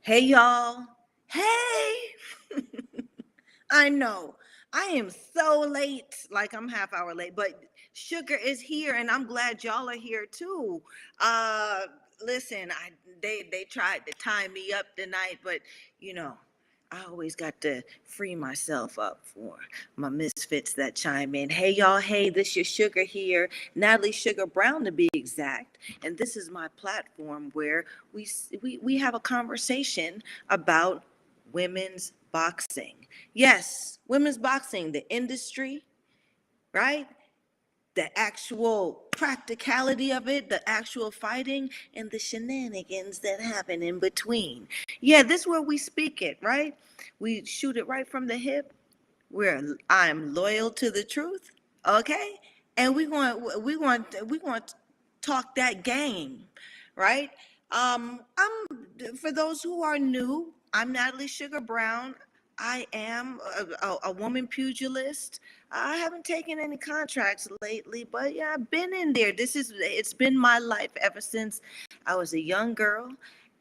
Hey, y'all. Hey. I know. I am so late. Like I'm half hour late, but Sugar is here and I'm glad y'all are here too. Uh listen, they tried to tie me up tonight, but you know, I always got to free myself up for my misfits that chime in. Hey y'all, hey, this your Sugar here, Natalie Sugar Brown to be exact, and this is my platform where we have a conversation about women's boxing. Yes, women's boxing, the industry, right? The actual practicality of it, the actual fighting, and the shenanigans that happen in between. Yeah, this is where we speak it, right? We shoot it right from the hip. I'm loyal to the truth, okay? And we want to talk that game, right? I'm for those who are new, I'm Natalie Sugar Brown. I am a woman pugilist. I haven't taken any contracts lately, but yeah, I've been in there. It's been my life ever since I was a young girl.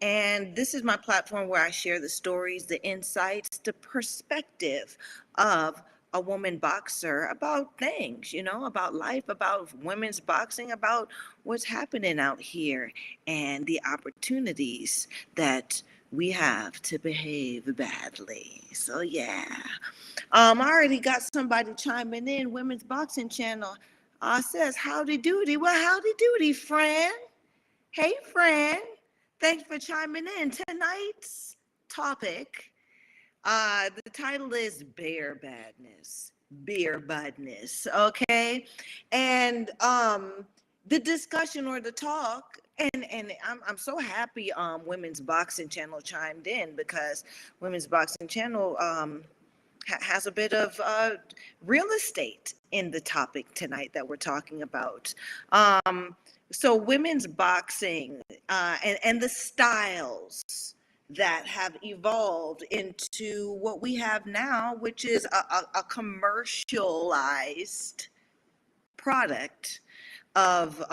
And this is my platform where I share the stories, the insights, the perspective of a woman boxer about things, about life, about women's boxing, about what's happening out here and the opportunities that we have to behave badly. So yeah. I already got somebody chiming in. Women's Boxing Channel says howdy doody. Well, howdy doody, friend. Hey, friend. Thanks for chiming in. Tonight's topic, the title is Beer Badness, okay? And the discussion or the talk, and I'm so happy Women's Boxing Channel chimed in, because Women's Boxing Channel has a bit of real estate in the topic tonight that we're talking about. So women's boxing and the styles that have evolved into what we have now, which is a commercialized product of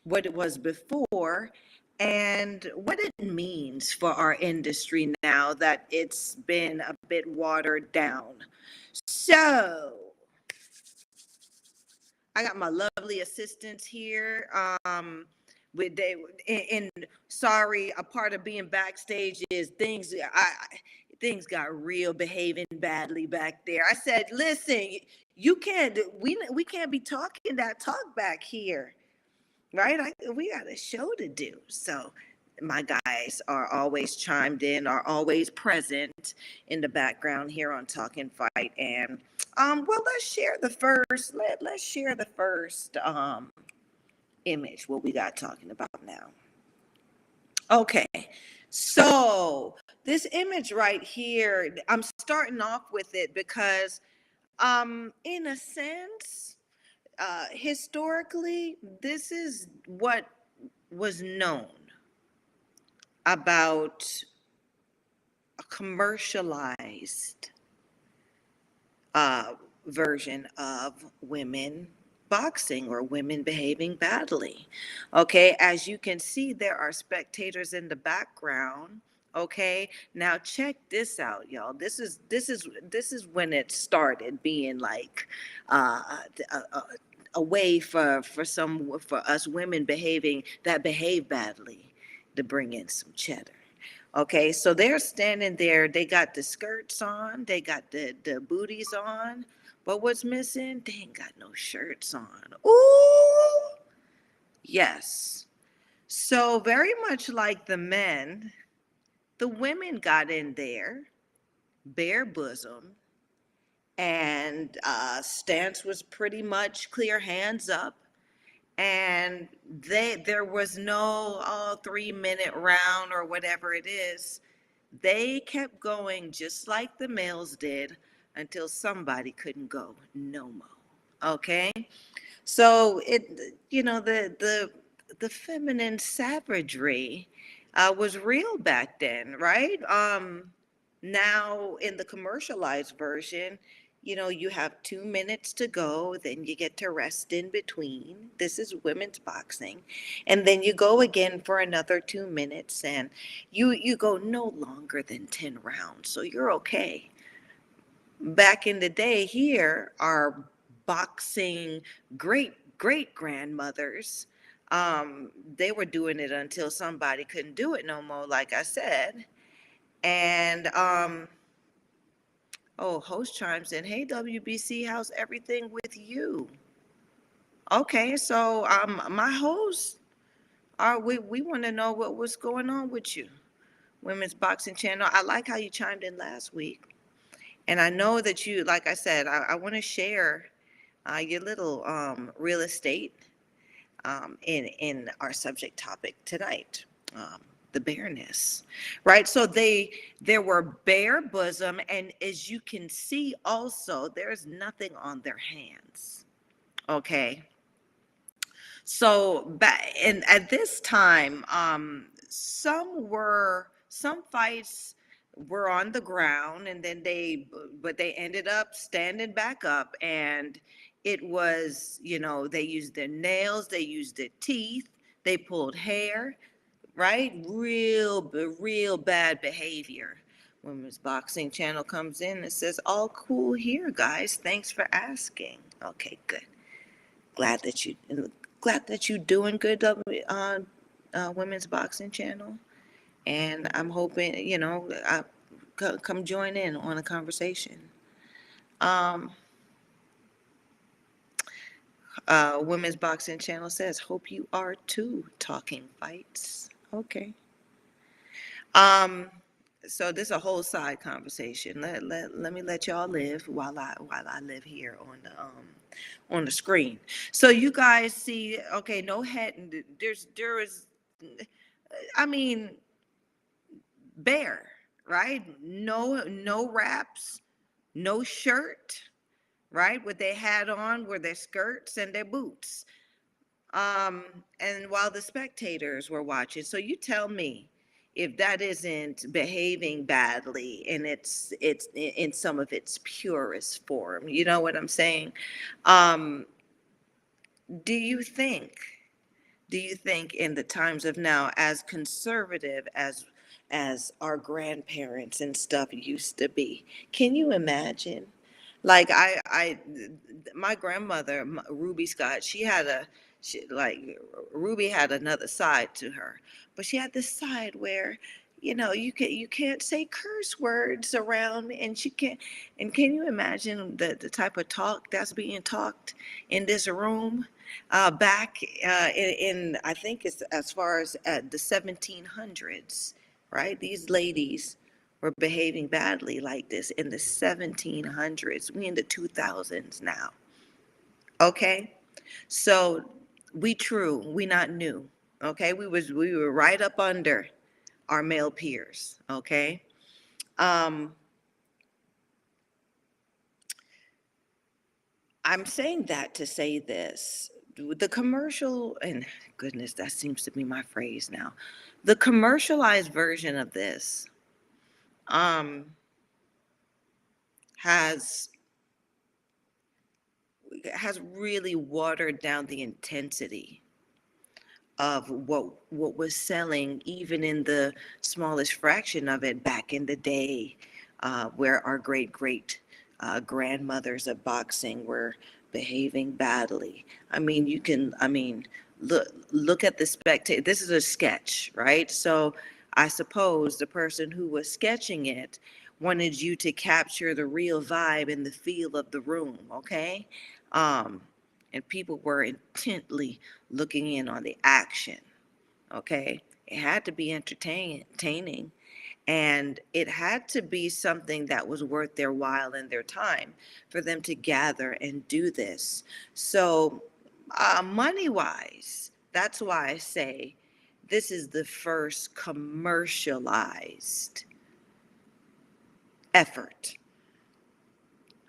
what it was before and what it means for our industry now that it's been a bit watered down. So, I got my lovely assistants here. With they and sorry, a part of being backstage is things got real behaving badly back there. I said, listen, you can't we can't be talking that talk back here, right? We got a show to do. So my guys are always chimed in, are always present in the background here on Talkin Fight. And well, let's share the first image, what we got talking about now. Okay, so this image right here, I'm starting off with it because in a sense, historically, this is what was known about a commercialized version of women boxing or women behaving badly. Okay, as you can see, there are spectators in the background. Okay, now check this out, y'all. This is when it started being like uh, a way for us women that behave badly to bring in some cheddar. Okay, so they're standing there. They got the skirts on, they got the booties on, but what's missing? They ain't got no shirts on. Ooh, yes. So very much like the men, the women got in there, bare bosom, and stance was pretty much clear hands up. And there was no 3 minute round or whatever it is. They kept going just like the males did until somebody couldn't go no more. Okay, so the feminine savagery was real back then, right? Now in the commercialized version, You have 2 minutes to go, then you get to rest in between. This is women's boxing. And then you go again for another 2 minutes, and you go no longer than 10 rounds. So you're okay. Back in the day here, our boxing great grandmothers, they were doing it until somebody couldn't do it no more, like I said. And oh, host chimes in. Hey, WBC, how's everything with you? Okay, so my host, we want to know what's going on with you, Women's Boxing Channel. I like how you chimed in last week, and I know that you, like I said, I want to share your little real estate in our subject topic tonight. The bareness, right? So there were bare bosom, and as you can see, also there's nothing on their hands. Okay, so back and at this time, some fights were on the ground, and then but they ended up standing back up, and it was, they used their nails, they used their teeth, they pulled hair, right? Real bad behavior. Women's Boxing Channel comes in and says, "All cool here, guys. Thanks for asking." Okay, good. Glad that you glad that you doing good, Women's Boxing Channel, and I'm hoping come join in on the conversation. Um, Women's Boxing Channel says, "Hope you are too." Talking Fights. Okay. Um, so this is a whole side conversation. Let me let y'all live while I live here on the screen. So you guys see, okay, no head. There is, I mean, bare, right? No wraps, no shirt, right? What they had on were their skirts and their boots. Um, and while the spectators were watching, so you tell me if that isn't behaving badly, and it's in some of its purest form. You know what I'm saying? Um, do you think? Do you think in the times of now, as conservative as our grandparents and stuff used to be, can you imagine? Like my grandmother, Ruby Scott, like Ruby had another side to her, but she had this side where, you can't say curse words around, and she can't. And can you imagine the type of talk that's being talked in this room? Back I think it's as far as the 1700s, right? These ladies were behaving badly like this in the 1700s. We in the 2000s now. Okay, so we not new. Okay, we were right up under our male peers. Okay, um, I'm saying that to say this. The commercial, and goodness, that seems to be my phrase now. The commercialized version of this um, has really watered down the intensity of what was selling, even in the smallest fraction of it back in the day, where our great grandmothers of boxing were behaving badly. I mean, look at the spectator. This is a sketch, right? So I suppose the person who was sketching it wanted you to capture the real vibe and the feel of the room, okay? Um, and people were intently looking in on the action. Okay, it had to be entertaining, and it had to be something that was worth their while and their time for them to gather and do this. So, money wise, that's why I say this is the first commercialized effort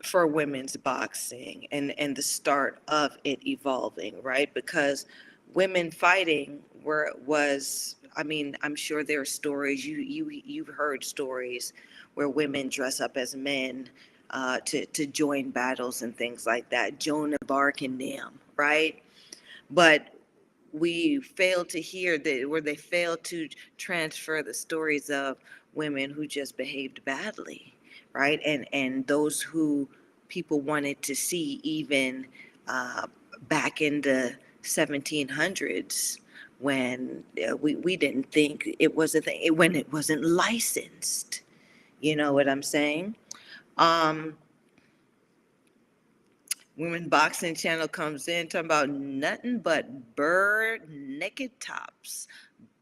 for women's boxing, and the start of it evolving, right? Because women fighting was, I mean, I'm sure there are stories, you've heard stories where women dress up as men to join battles and things like that. Joan of Arc and them, right? But we fail to hear that, where they fail to transfer the stories of women who just behaved badly, right? And those who people wanted to see even back in the 1700s, when we didn't think it was a thing, when it wasn't licensed. You know what I'm saying? Um, Women Boxing Channel comes in talking about nothing but bird naked tops.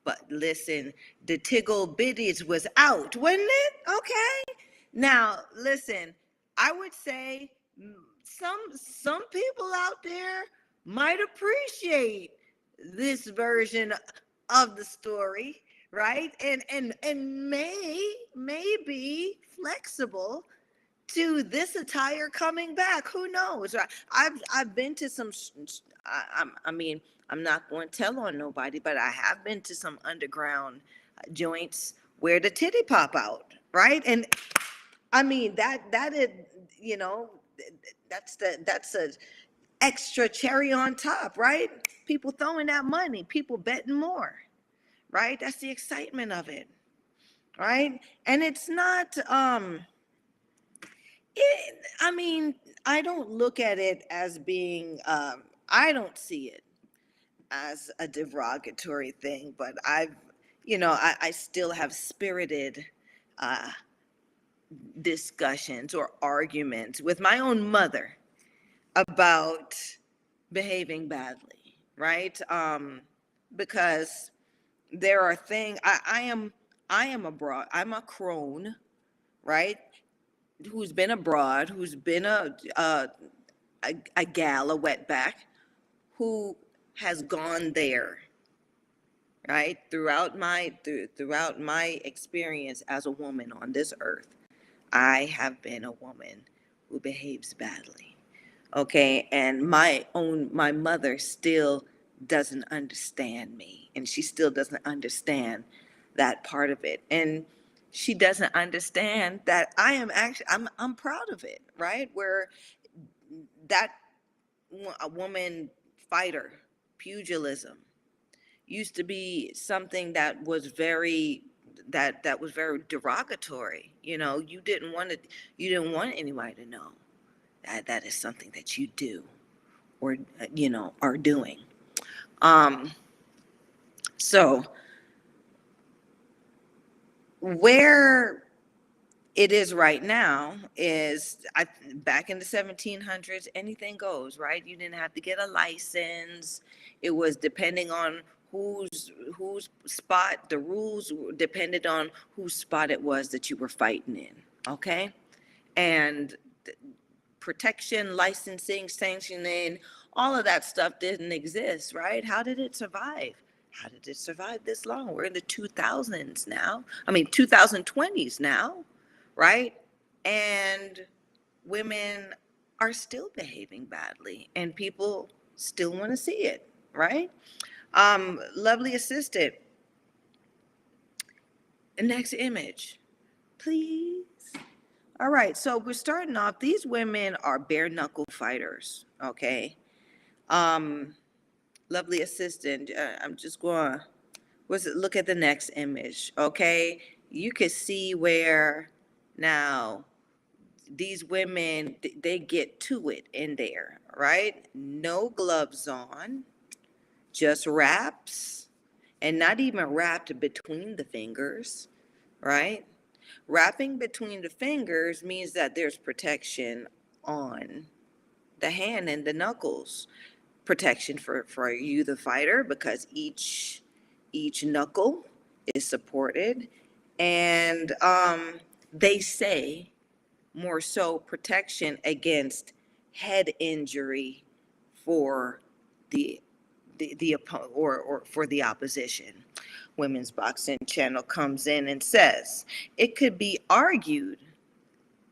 But listen, the Tiggle Bitties was out, wasn't it? Okay. Now, listen, I would say some people out there might appreciate this version of the story, right? And may be flexible to this attire coming back. Who knows? I've been to some. I mean, I'm not going to tell on nobody, but I have been to some underground joints where the titty pop out, right? And I mean that is, you know, that's a extra cherry on top, right? People throwing that money, people betting more, right? That's the excitement of it, right? And it's not. I mean, I don't look at it as being, I don't see it as a derogatory thing, but I still have spirited uh, discussions or arguments with my own mother about behaving badly, right? Because there are things, I am abroad, I'm a crone, right? Who's been abroad, who's been a gal, a wetback, who has gone there, right? Throughout my experience as a woman on this earth, I have been a woman who behaves badly. Okay, and my mother still doesn't understand me, and she still doesn't understand that part of it. And she doesn't understand that I'm proud of it, right? Where that a woman fighter, pugilism, used to be something that was very that was very derogatory. You know, you didn't want anybody to know that that is something that you do or are doing. Um, so where it is right now is back in the 1700s, anything goes, right? You didn't have to get a license. It was depending on whose spot. The rules depended on whose spot it was that you were fighting in. Okay, and protection, licensing, sanctioning, all of that stuff didn't exist, right? How did it survive? How did it survive this long? We're in the 2000s now. I mean, 2020s now, right? And women are still behaving badly, and people still want to see it, right? Lovely assistant. Next image, please. All right, so we're starting off. These women are bare knuckle fighters, okay? Um, Lovely assistant. I'm just going. Look at the next image, okay? You can see where now these women they get to it in there, right? No gloves on, just wraps, and not even wrapped between the fingers, right? Wrapping between the fingers means that there's protection on the hand and the knuckles. Protection for you, the fighter, because each knuckle is supported. And they say more so protection against head injury for the opponent or for the opposition. Women's Boxing Channel comes in and says it could be argued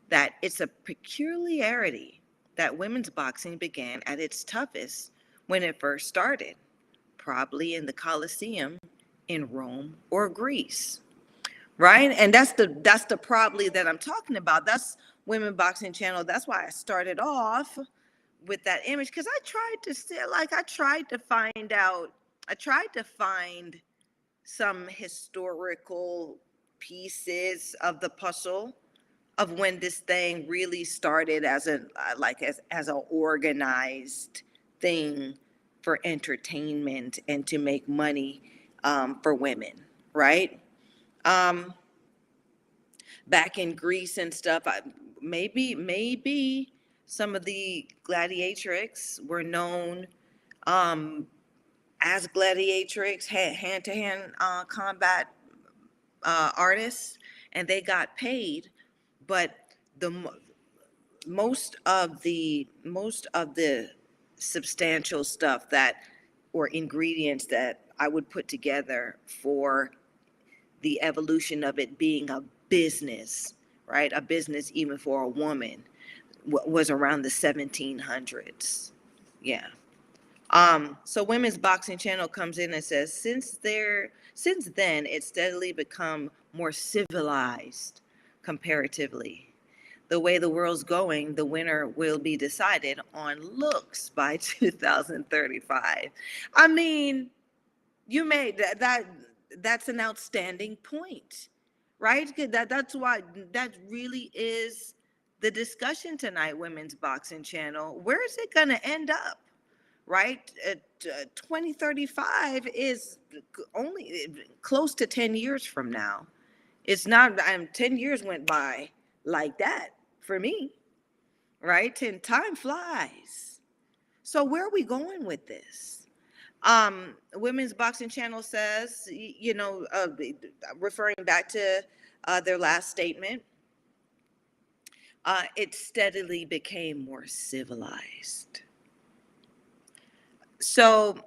that it's a peculiarity that women's boxing began at its toughest when it first started, probably in the Colosseum in Rome or Greece, right? And that's the probably that I'm talking about. That's women boxing channel. That's why I started off with that image, because I tried to still, like, I tried to find some historical pieces of the puzzle of when this thing really started as a as an organized thing for entertainment and to make money for women, right? Um, Back in Greece and stuff, maybe some of the gladiatrix were known um, as gladiatrix, hand-to-hand combat artists, and they got paid. But the most of the substantial stuff that, or ingredients that I would put together for the evolution of it being a business, right? A business even for a woman was around the 1700s. Yeah. So Women's Boxing Channel comes in and says, since then, it's steadily become more civilized comparatively. The way the world's going, the winner will be decided on looks by 2035. I mean, you made that's an outstanding point, right? That's why that really is the discussion tonight, Women's Boxing Channel. Where is it going to end up? Right? 2035 is only close to 10 years from now. It's not, 10 years went by like that for me, right? And time flies. So where are we going with this? Women's Boxing Channel says, referring back to their last statement, it steadily became more civilized. So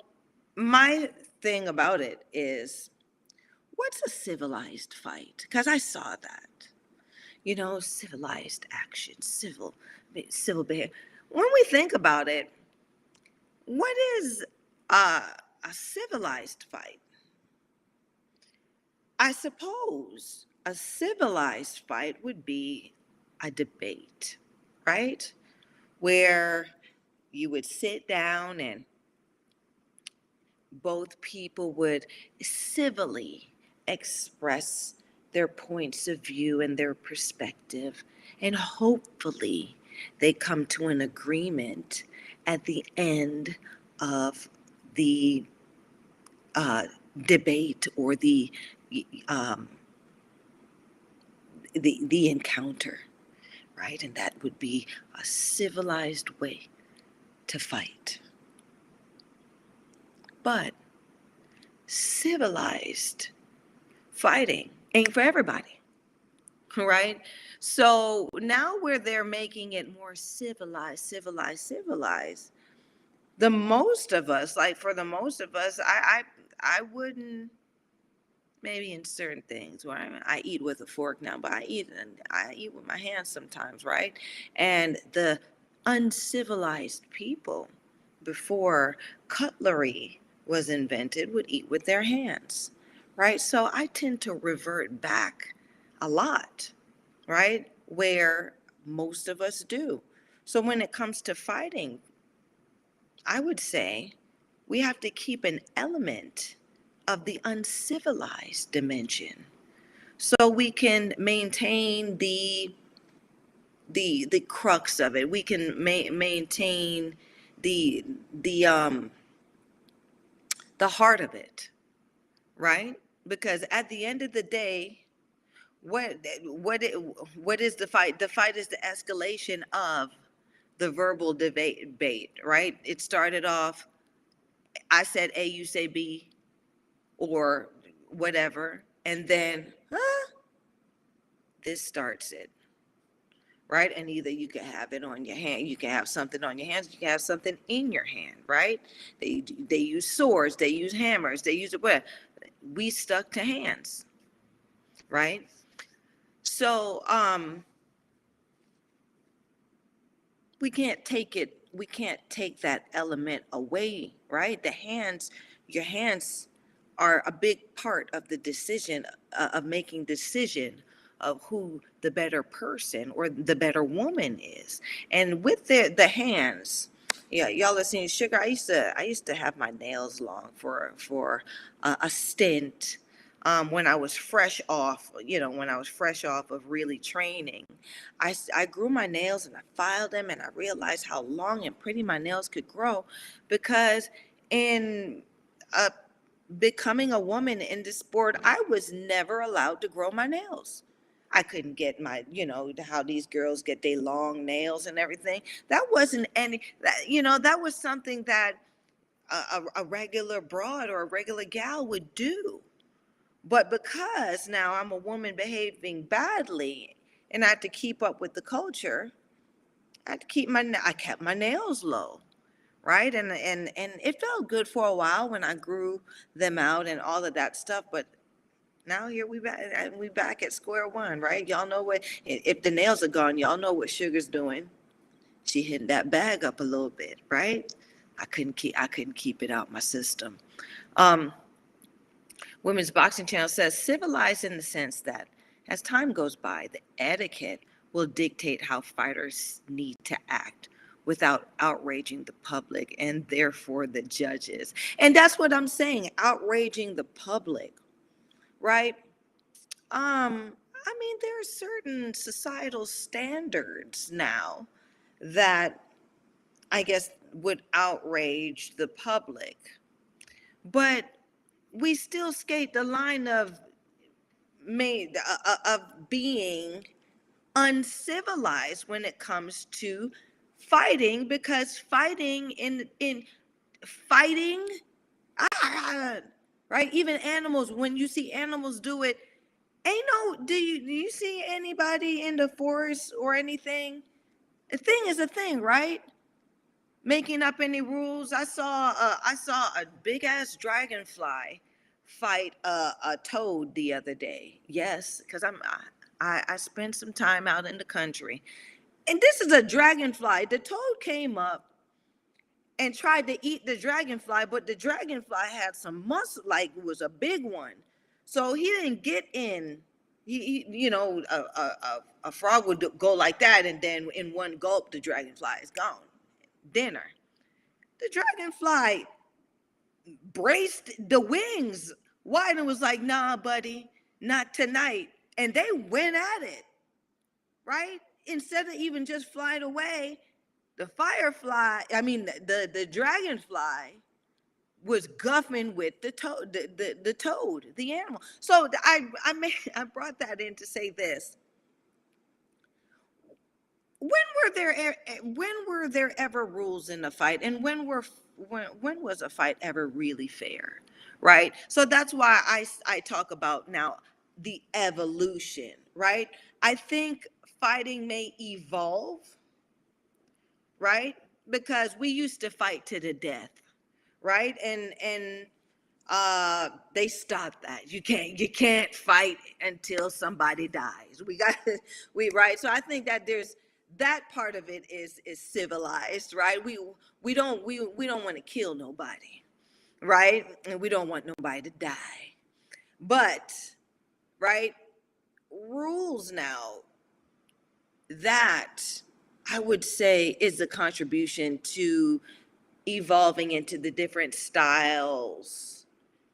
my thing about it is, what's a civilized fight? Because I saw that, civilized action, civil behavior. When we think about it, what is a civilized fight? I suppose a civilized fight would be a debate, right? Where you would sit down and both people would civilly express their points of view and their perspective, and hopefully they come to an agreement at the end of the debate or um, the encounter, right? And that would be a civilized way to fight. But civilized fighting ain't for everybody, right? So now where they're making it more civilized, the most of us, like for the most of us, I wouldn't, maybe in certain things where I eat with a fork now, but I eat with my hands sometimes, right? And the uncivilized people before cutlery was invented would eat with their hands, right? So I tend to revert back a lot, right? Where most of us do. So when it comes to fighting, I would say we have to keep an element of the uncivilized dimension so we can maintain the crux of it. We can maintain the the heart of it, right? Because at the end of the day, what what is the fight? The fight is the escalation of the verbal debate, right? It started off, I said A, you say B, or whatever, and then this starts it, right? And either you can have it on your hand, you can have something on your hands, you can have something in your hand, right? They use swords, they use hammers, they use what? We stuck to hands, right? So we can't take that element away, right? Your hands are a big part of the decision, of making decision of who the better person or the better woman is. And with the hands, yeah, y'all are seeing Sugar. I used to have my nails long for a stint. When I was fresh off, when I was fresh off of really training, I grew my nails and I filed them, and I realized how long and pretty my nails could grow because in uh, becoming a woman in the sport, I was never allowed to grow my nails. I couldn't get how these girls get their long nails and everything. That wasn't that was something that a regular broad or a regular gal would do. But because now I'm a woman behaving badly and I had to keep up with the culture, I kept my nails low, right? And it felt good for a while when I grew them out and all of that stuff, but now here we back at square one, right? Y'all know what, if the nails are gone, y'all know what Sugar's doing. She hitting that bag up a little bit, right? I couldn't keep it out my system. Um, Women's Boxing Channel says civilized in the sense that as time goes by, the etiquette will dictate how fighters need to act without outraging the public and therefore the judges. And that's what I'm saying, outraging the public, right? I mean, there are certain societal standards now that I guess would outrage the public, but we still skate the line of being uncivilized when it comes to fighting, because fighting, ah, right? Even animals, when you see animals do it, ain't no, do you see anybody in the forest or anything? A thing is a thing, right? Making up any rules. I saw a big ass dragonfly fight a toad the other day. Yes, because I spent some time out in the country, and this is a dragonfly. The toad came up and tried to eat the dragonfly, but the dragonfly had some muscle, like it was a big one, so he didn't get in. A frog would go like that, and then in one gulp, the dragonfly is gone. Dinner. The dragonfly braced the wings wide and was like, nah, buddy, not tonight. And they went at it, right? Instead of even just flying away, the dragonfly was guffing with the toad, the animal. So I brought that in to say this. When were there ever rules in a fight, and when was a fight ever really fair, right? So that's why I talk about now the evolution, right? I think fighting may evolve, right? Because we used to fight to the death, right? And they stopped that. You can't fight until somebody dies. Right. So I think that there's that part of it is civilized, right? We don't want to kill nobody, right? And we don't want nobody to die. But right, rules now, that I would say is a contribution to evolving into the different styles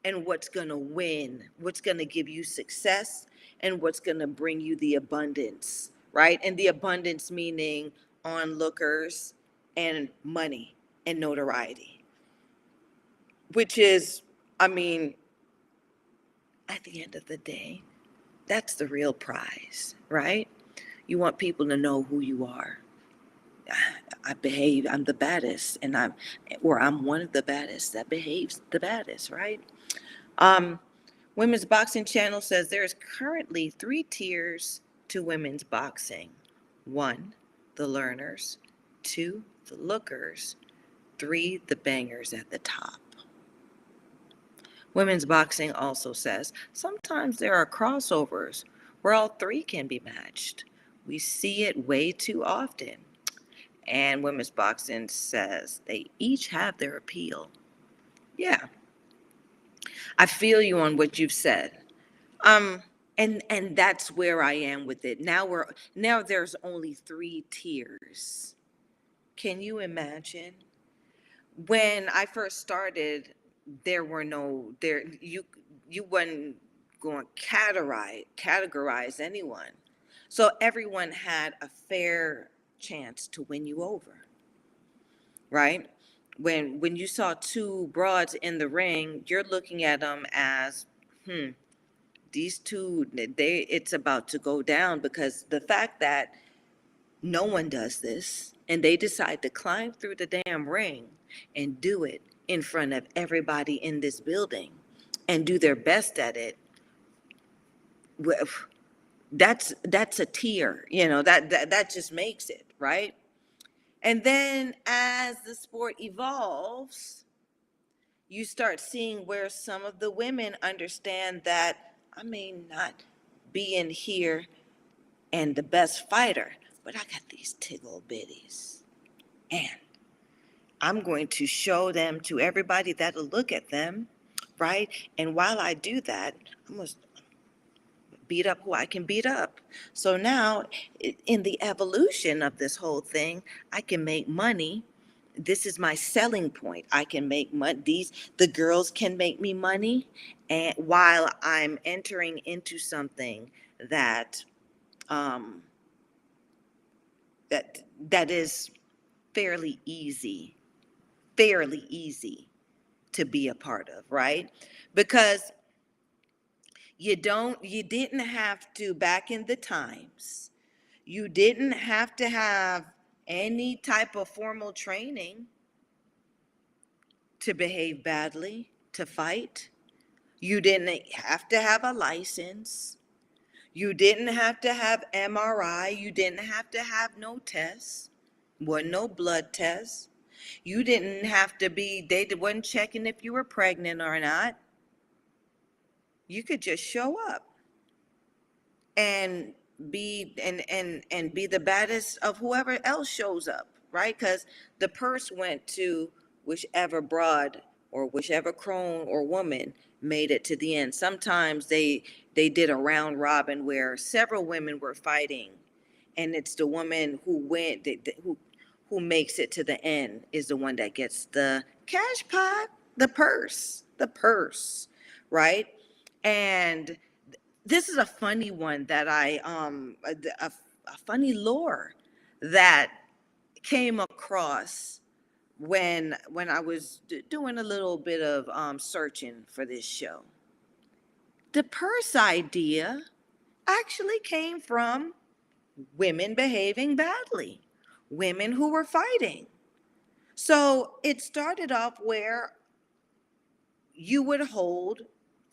and what's going to win, what's going to give you success, and what's going to bring you the abundance, right? And the abundance meaning onlookers and money and notoriety, which is, I mean, at the end of the day, that's the real prize, right? You want people to know who you are. I'm the baddest, and I'm one of the baddest that behaves the baddest, right? Um, Women's Boxing Channel says there is currently 3 tiers to women's boxing. 1, the learners. 2, the lookers. 3, the bangers at the top. Women's Boxing also says sometimes there are crossovers where all 3 can be matched. We see it way too often. And Women's Boxing says they each have their appeal. Yeah, I feel you on what you've said. And that's where I am with it. Now there's only 3 tiers. Can you imagine? When I first started, there were no there you wasn't going to categorize anyone. So everyone had a fair chance to win you over, right? When you saw two broads in the ring, you're looking at them as, these two, it's about to go down, because the fact that no one does this and they decide to climb through the damn ring and do it in front of everybody in this building and do their best at it, well, that's a tier, that just makes it, right? And then as the sport evolves, you start seeing where some of the women understand that I may not be in here and the best fighter, but I got these tiggle bitties. And I'm going to show them to everybody that'll look at them, right? And while I do that, I'm going to beat up who I can beat up. So now, in the evolution of this whole thing, I can make money. This is my selling point. I can make money. The girls can make me money, and while I'm entering into something that um, that is fairly easy, to be a part of, right? Because you didn't have to, back in the times, you didn't have to have any type of formal training to behave badly, to fight. You didn't have to have a license. You didn't have to have MRI. You didn't have to have no tests. Wasn't no blood tests. You didn't have to be, they wasn't checking if you were pregnant or not. You could just show up and be the baddest of whoever else shows up, right? Because the purse went to whichever broad or whichever crone or woman made it to the end. Sometimes they did a round robin where several women were fighting, and it's the woman who went who makes it to the end is the one that gets the cash pot, the purse, right? And this is a funny one that a funny lore that came across when I was doing a little bit of searching for this show. The purse idea actually came from women behaving badly, women who were fighting. So it started off where you would hold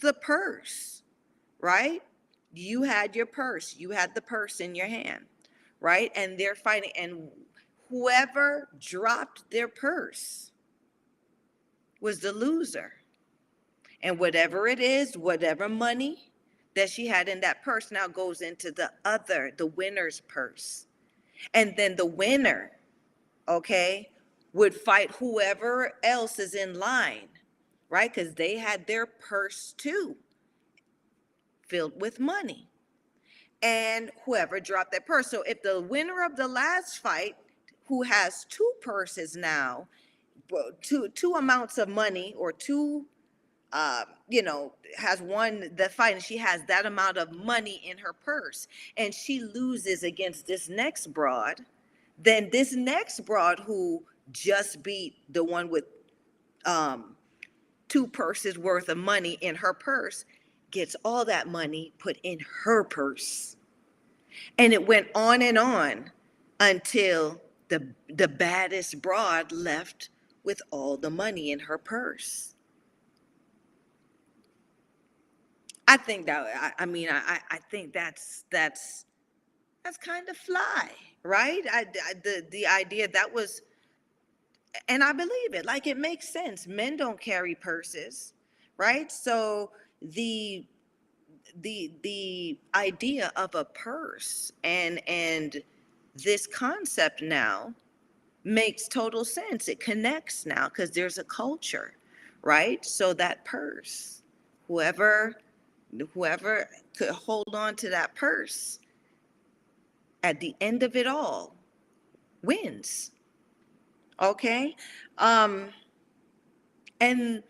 the purse, right? You had your purse, you had the purse in your hand, right? And they're fighting, and whoever dropped their purse was the loser. And whatever it is, whatever money that she had in that purse now goes into the winner's purse. And then the winner, okay, would fight whoever else is in line, right? Because they had their purse too, filled with money. And whoever dropped their purse. So if the winner of the last fight, who has 2 purses now, two amounts of money, or two, has won the fight, and she has that amount of money in her purse, and she loses against this next broad, then this next broad who just beat the one with 2 purses worth of money in her purse gets all that money put in her purse. And it went on until the baddest broad left with all the money in her purse. I think that I think that's kind of fly, right? The idea that was, and I believe it. Like, it makes sense. Men don't carry purses, right? So the idea of a purse and this concept now makes total sense. It connects now because there's a culture, right? So that purse, whoever Whoever could hold on to that purse at the end of it all wins. Okay. Um, and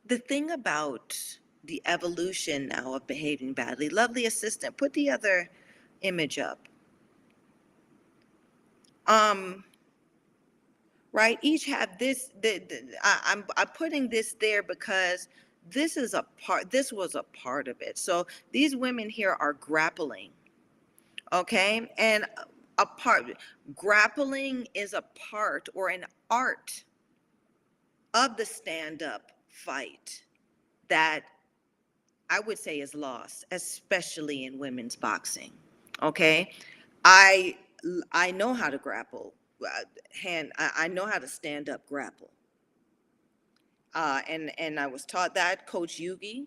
the thing about the evolution now of behaving badly, lovely assistant, put the other image up. Um, right? Each have this. I'm putting this there because this is a part. This was a part of it. So these women here are grappling. Okay, and a part grappling is a part or an art of the stand-up fight that I would say is lost, especially in women's boxing. Okay, I I know how to grapple. I know how to stand up grapple. And I was taught that Coach Yugi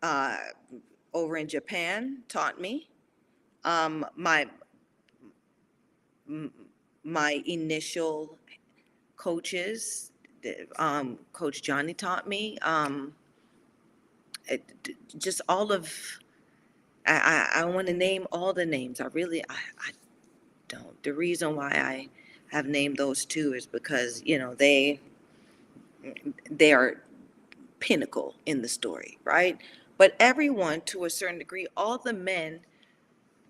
uh, over in Japan taught me. Um, my my initial coaches, Coach Johnny taught me. Just all of I want to name all the names. I don't. The reason why I have named those two is because they are pinnacle in the story, right? But everyone, to a certain degree, all the men,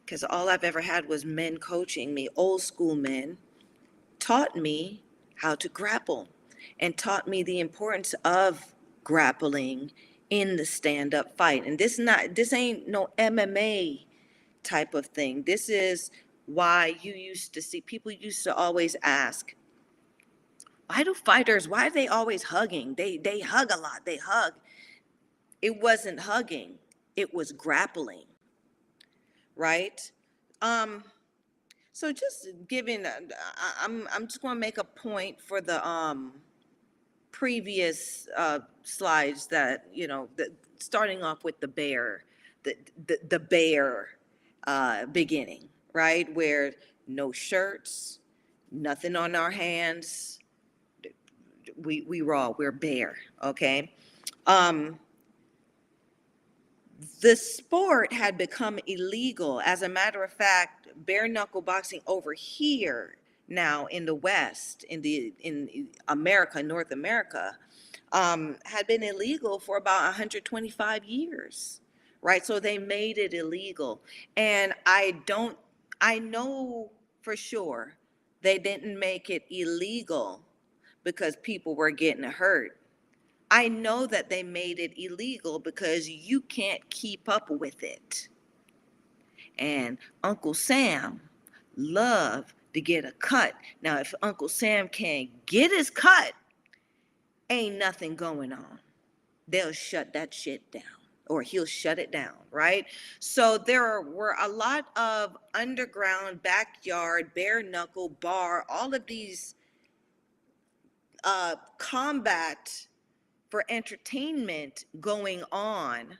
because all I've ever had was men coaching me, old school men, taught me how to grapple and taught me the importance of grappling in the stand-up fight. And this ain't no MMA type of thing. This is why you used to see people used to always ask, why are they always hugging? They hug a lot. They hug. It wasn't hugging, it was grappling, right? Um, so just giving, I'm just going to make a point for the previous slides that starting off with the bear, the bear beginning, right? Where no shirts, nothing on our hands. We're bare, okay? Um, the sport had become illegal. As a matter of fact, bare knuckle boxing over here now in the West, in America, North America, had been illegal for about 125 years, right? So they made it illegal, and I know for sure they didn't make it illegal because people were getting hurt. I know that they made it illegal because you can't keep up with it. And Uncle Sam loved to get a cut. Now, if Uncle Sam can't get his cut, ain't nothing going on. They'll shut that shit down, or he'll shut it down, right? So there were a lot of underground, backyard, bare knuckle, bar, all of these combat for entertainment going on,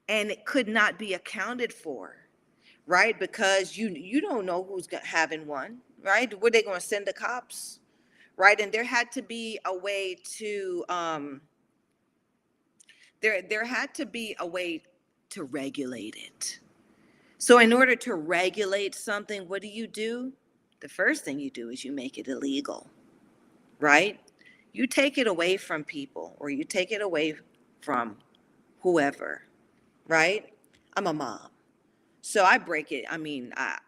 and it could not be accounted for, right? Because you don't know who's having one, right? Were they going to send the cops, right? And there had to be a way to there had to be a way to regulate it. So in order to regulate something, what do? The first thing you do is you make it illegal, right? You take it away from people, or you take it away from whoever, right? I'm a mom. So I break it. I mean, I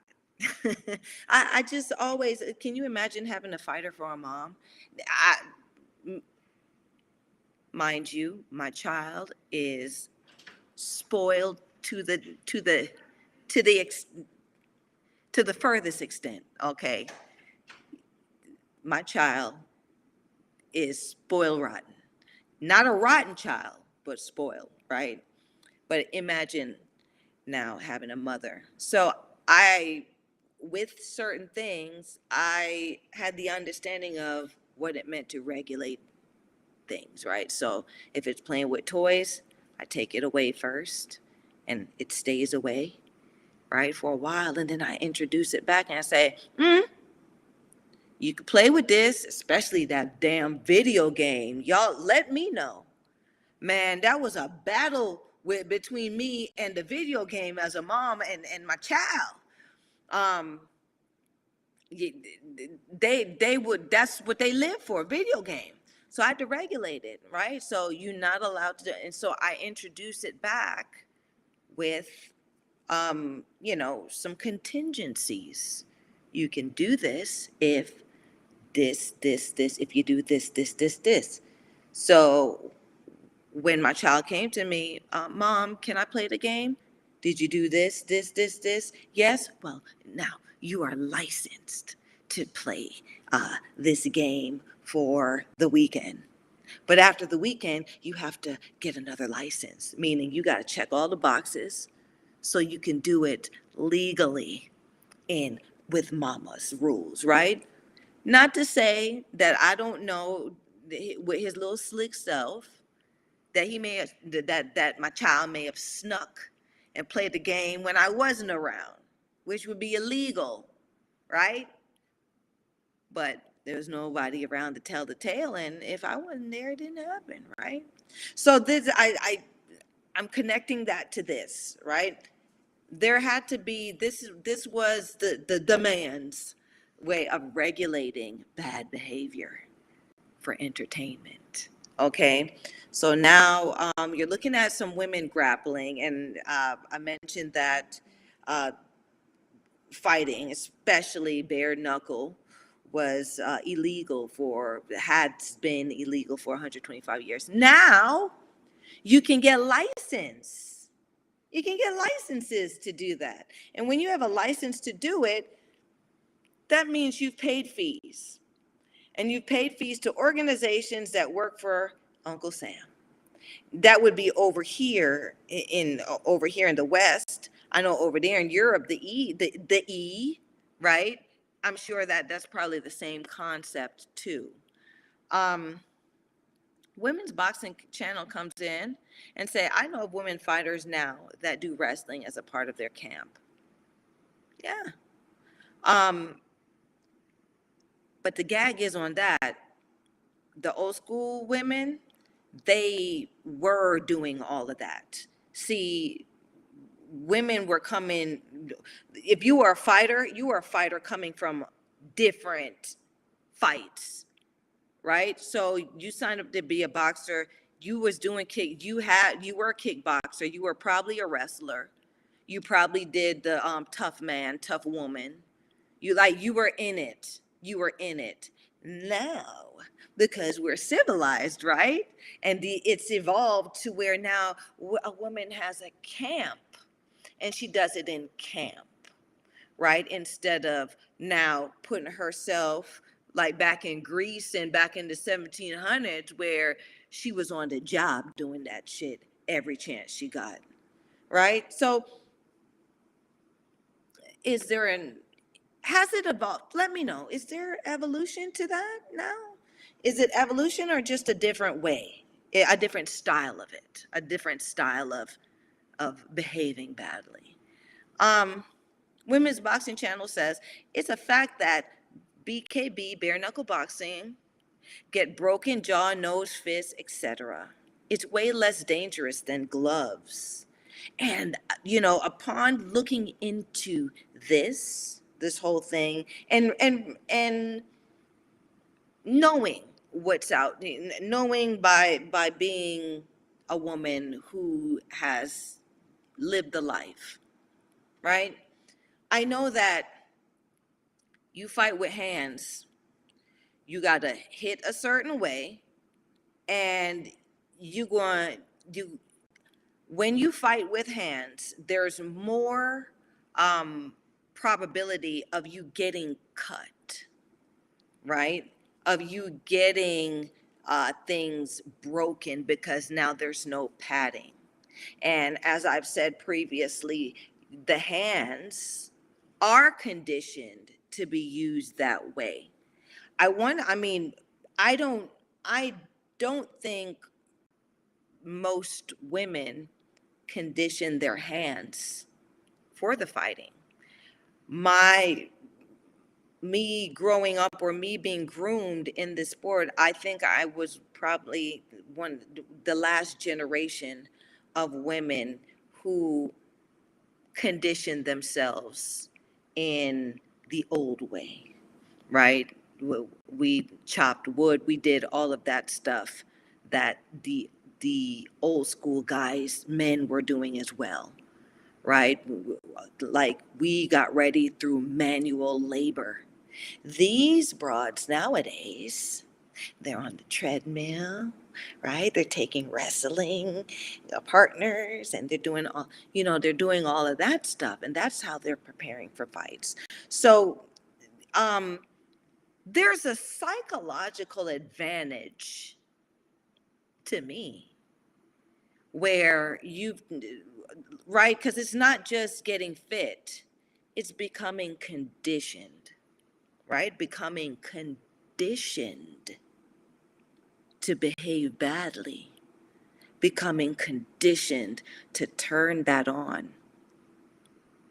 just always, can you imagine having a fighter for a mom? Mind you, my child is spoiled to the to the furthest extent. Okay, my child is spoiled rotten. Not a rotten child, but spoiled, right? But imagine now having a mother. So with certain things, I had the understanding of what it meant to regulate things, right? So if it's playing with toys, I take it away first and it stays away, right, for a while. And then I introduce it back and I say, you can play with this, especially that damn video game. Y'all let me know. Man, that was a battle between me and the video game as a mom and my child. Um, they would, that's what they live for, video game. So I had to regulate it, right? So you're not allowed to, and so I introduce it back with some contingencies. You can do this if this, if you do this. So when my child came to me, Mom, can I play the game? Did you do this? Yes. Well, now you are licensed to play this game for the weekend. But after the weekend, you have to get another license, meaning you got to check all the boxes so you can do it legally and with mama's rules, right? Not to say that I don't know with his little slick self that he may have, that my child may have snuck and played the game when I wasn't around, which would be illegal, right? But there's nobody around to tell the tale, and if I wasn't there, it didn't happen, right? So I'm connecting that to this, right? There had to be this was the demands way of regulating bad behavior for entertainment. Okay, so now you're looking at some women grappling, and I mentioned that fighting, especially bare knuckle, was had been illegal for 125 years. Now you can get license. You can get licenses to do that. And when you have a license to do it, that means you've paid fees. And you've paid fees to organizations that work for Uncle Sam. That would be over here in the West. I know over there in Europe, the E, right? I'm sure that that's probably the same concept too. Um, Women's Boxing Channel comes in and say, I know of women fighters now that do wrestling as a part of their camp. Yeah. But the gag is on that, the old school women, they were doing all of that. See, women were coming, if you were a fighter, you were a fighter coming from different fights, right? So you signed up to be a boxer, you was doing you were a kickboxer, you were probably a wrestler, you probably did the tough man, tough woman. You were in it. You were in it. Now, because we're civilized, right? And it's evolved to where now a woman has a camp and she does it in camp, right? Instead of now putting herself like back in Greece and back in the 1700s where she was on the job doing that shit every chance she got, right? So is there has it evolved? Let me know. Is there evolution to that now? Is it evolution or just a different way, a different style of it, a different style of behaving badly? Women's Boxing Channel says it's a fact that BKB, bare knuckle boxing, get broken jaw, nose, fist, etc. It's way less dangerous than gloves. And upon looking into this whole thing and knowing what's out, knowing by being a woman who has lived the life, right? I know that you fight with hands. You got to hit a certain way, and you going you when you fight with hands, there's more probability of you getting cut, right? Of you getting things broken because now there's no padding. And as I've said previously, the hands are conditioned to be used that way. I mean, I don't, I don't think most women condition their hands for the fighting. My Me growing up or me being groomed in this sport, I think I was probably the last generation of women who conditioned themselves in the old way, right? We chopped wood, we did all of that stuff that the old school guys, men were doing as well, right? Like we got ready through manual labor. These broads nowadays, they're on the treadmill, right? They're taking wrestling partners, and they're doing all, they're doing all of that stuff, and that's how they're preparing for fights. So, um, there's a psychological advantage to me where right? Because it's not just getting fit, it's becoming conditioned, right? Becoming conditioned to behave badly, becoming conditioned to turn that on,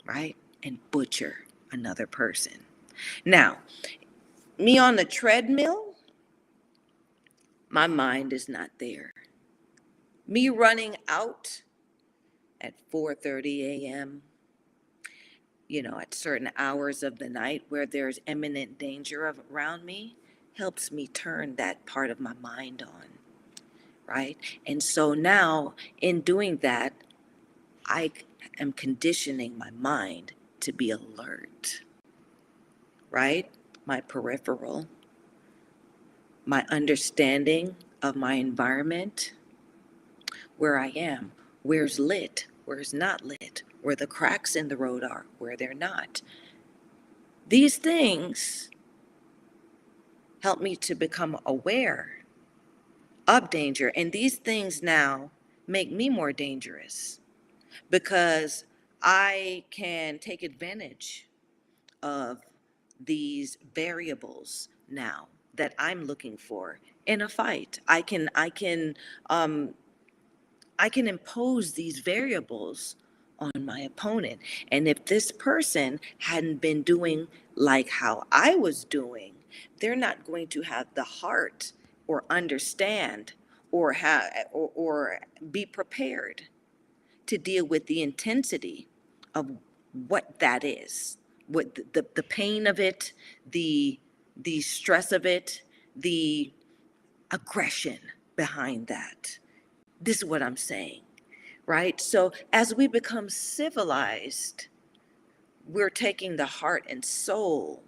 right? And butcher another person. Now, me on the treadmill, my mind is not there. Me running out at 4:30 a.m., at certain hours of the night where there's imminent danger around me, helps me turn that part of my mind on, right? And so now, in doing that, I am conditioning my mind to be alert, right? My peripheral, my understanding of my environment, where I am, where's lit, where's not lit, where the cracks in the road are, where they're not. These things help me to become aware of danger. And these things now make me more dangerous because I can take advantage of these variables now that I'm looking for in a fight. Um, I can impose these variables on my opponent. And if this person hadn't been doing like how I was doing, they're not going to have the heart or understand or be prepared to deal with the intensity of what that is, what the pain of it, the the stress of it, the aggression behind that. This is what I'm saying, right? So as we become civilized, we're taking the heart and soul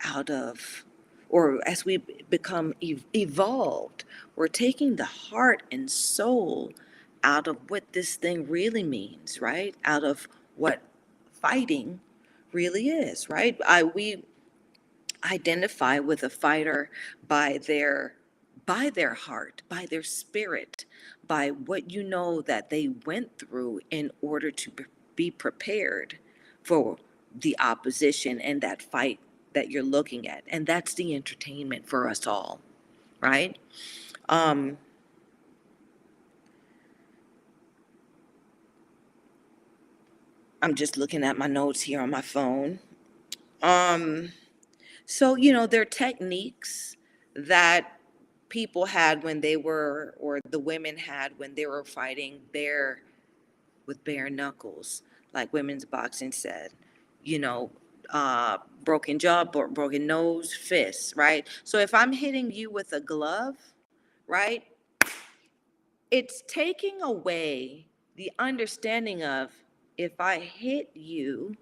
out of, or as we become evolved, we're taking the heart and soul out of what this thing really means, right? Out of what fighting really is, right? We identify with a fighter by their heart, by their spirit, by what that they went through in order to be prepared for the opposition and that fight that you're looking at. And that's the entertainment for us all, right? Um, I'm just looking at my notes here on my phone. Um, So, there are techniques that people had when they were, or the women had when they were fighting with bare knuckles, like women's boxing said, you know, broken jaw, broken nose, fists, right? So if I'm hitting you with a glove, right, it's taking away the understanding of if I hit you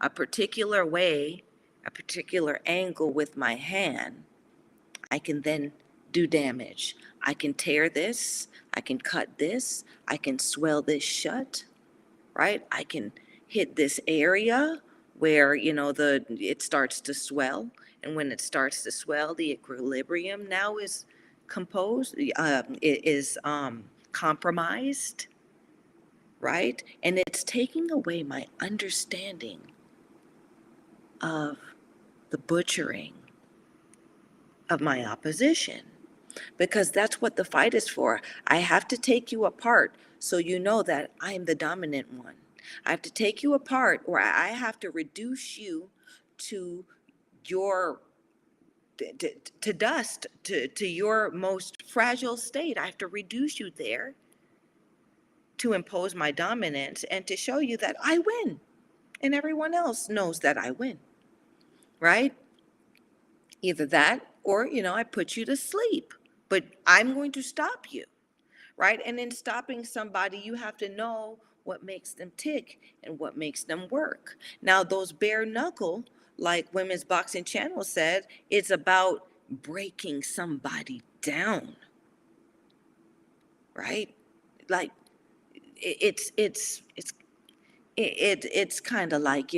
a particular way, a particular angle with my hand, I can then do damage. I can tear this, I can cut this, I can swell this shut, right? I can hit this area where, it starts to swell. And when it starts to swell, the equilibrium now is it is compromised, right? And it's taking away my understanding of the butchering of my opposition, because that's what the fight is for. I have to take you apart so you know that I'm the dominant one. I have to take you apart, or I have to reduce you to your to dust, to your most fragile state. I have to reduce you there to impose my dominance and to show you that I win and everyone else knows that I win, right? Either that or, I put you to sleep, but I'm going to stop you, right? And in stopping somebody, you have to know what makes them tick and what makes them work. Now, those bare knuckle, like Women's Boxing Channel said, it's about breaking somebody down, right? Like it's kind of like,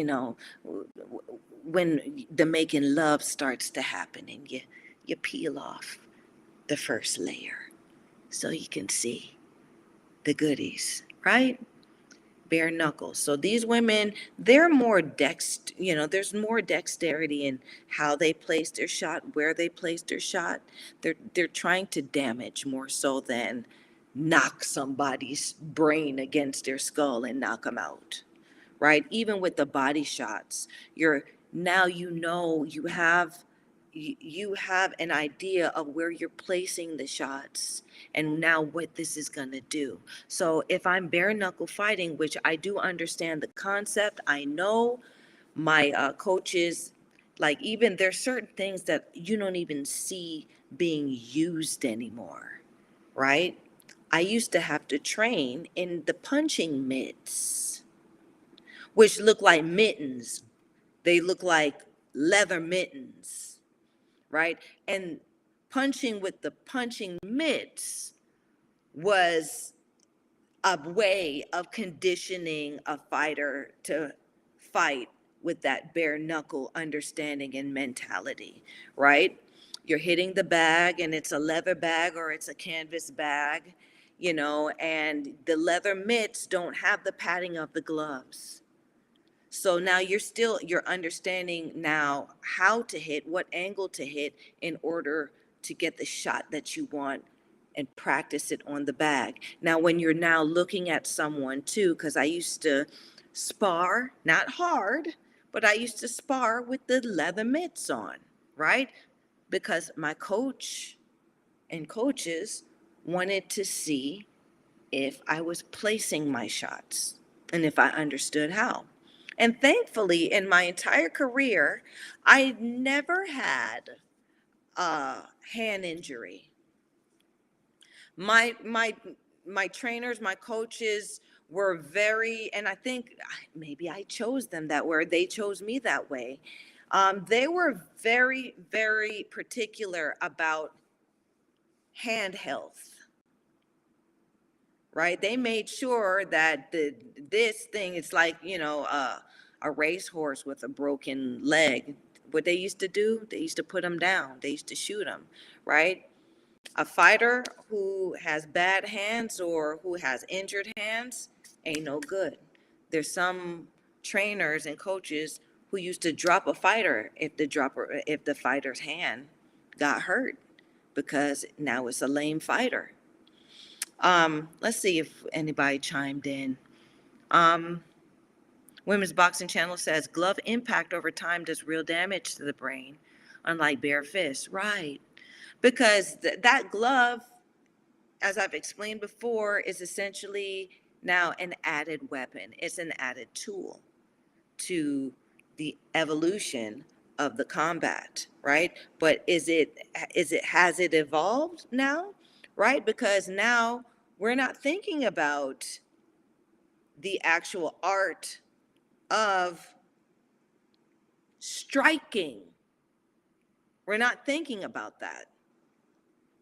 when the making love starts to happen and you peel off the first layer so you can see the goodies, right? Bare knuckles. So these women, they're more there's more dexterity in how they place their shot, where they place their shot. They're trying to damage more so than knock somebody's brain against their skull and knock them out, right? Even with the body shots, now you have an idea of where you're placing the shots and now what this is going to do. So if I'm bare knuckle fighting, which I do understand the concept, I know my coaches, like, even there's certain things that you don't even see being used anymore, right? I used to have to train in the punching mitts, which look like mittens. They look like leather mittens, right? And punching with the punching mitts was a way of conditioning a fighter to fight with that bare knuckle understanding and mentality, right? You're hitting the bag and it's a leather bag or it's a canvas bag, and the leather mitts don't have the padding of the gloves. So now you're understanding now how to hit, what angle to hit in order to get the shot that you want and practice it on the bag. Now, when you're now looking at someone too, because I used to spar, not hard, but I used to spar with the leather mitts on, right? Because my coach and coaches wanted to see if I was placing my shots and if I understood how. And thankfully, in my entire career, I never had a hand injury. My trainers, my coaches were very, and I think maybe I chose them that way, or they chose me that way. They were very, very particular about hand health, right? They made sure that this thing, it's like, a racehorse with a broken leg. What they used to do, they used to put them down. They used to shoot them, right? A fighter who has bad hands or who has injured hands ain't no good. There's some trainers and coaches who used to drop a fighter if the fighter's hand got hurt, because now it's a lame fighter. Let's see if anybody chimed in. Women's Boxing Channel says glove impact over time does real damage to the brain, unlike bare fist. Right. Because that glove, as I've explained before, is essentially now an added weapon. It's an added tool to the evolution of the combat, right? But has it evolved now, right? Because now we're not thinking about the actual art of striking. We're not thinking about that.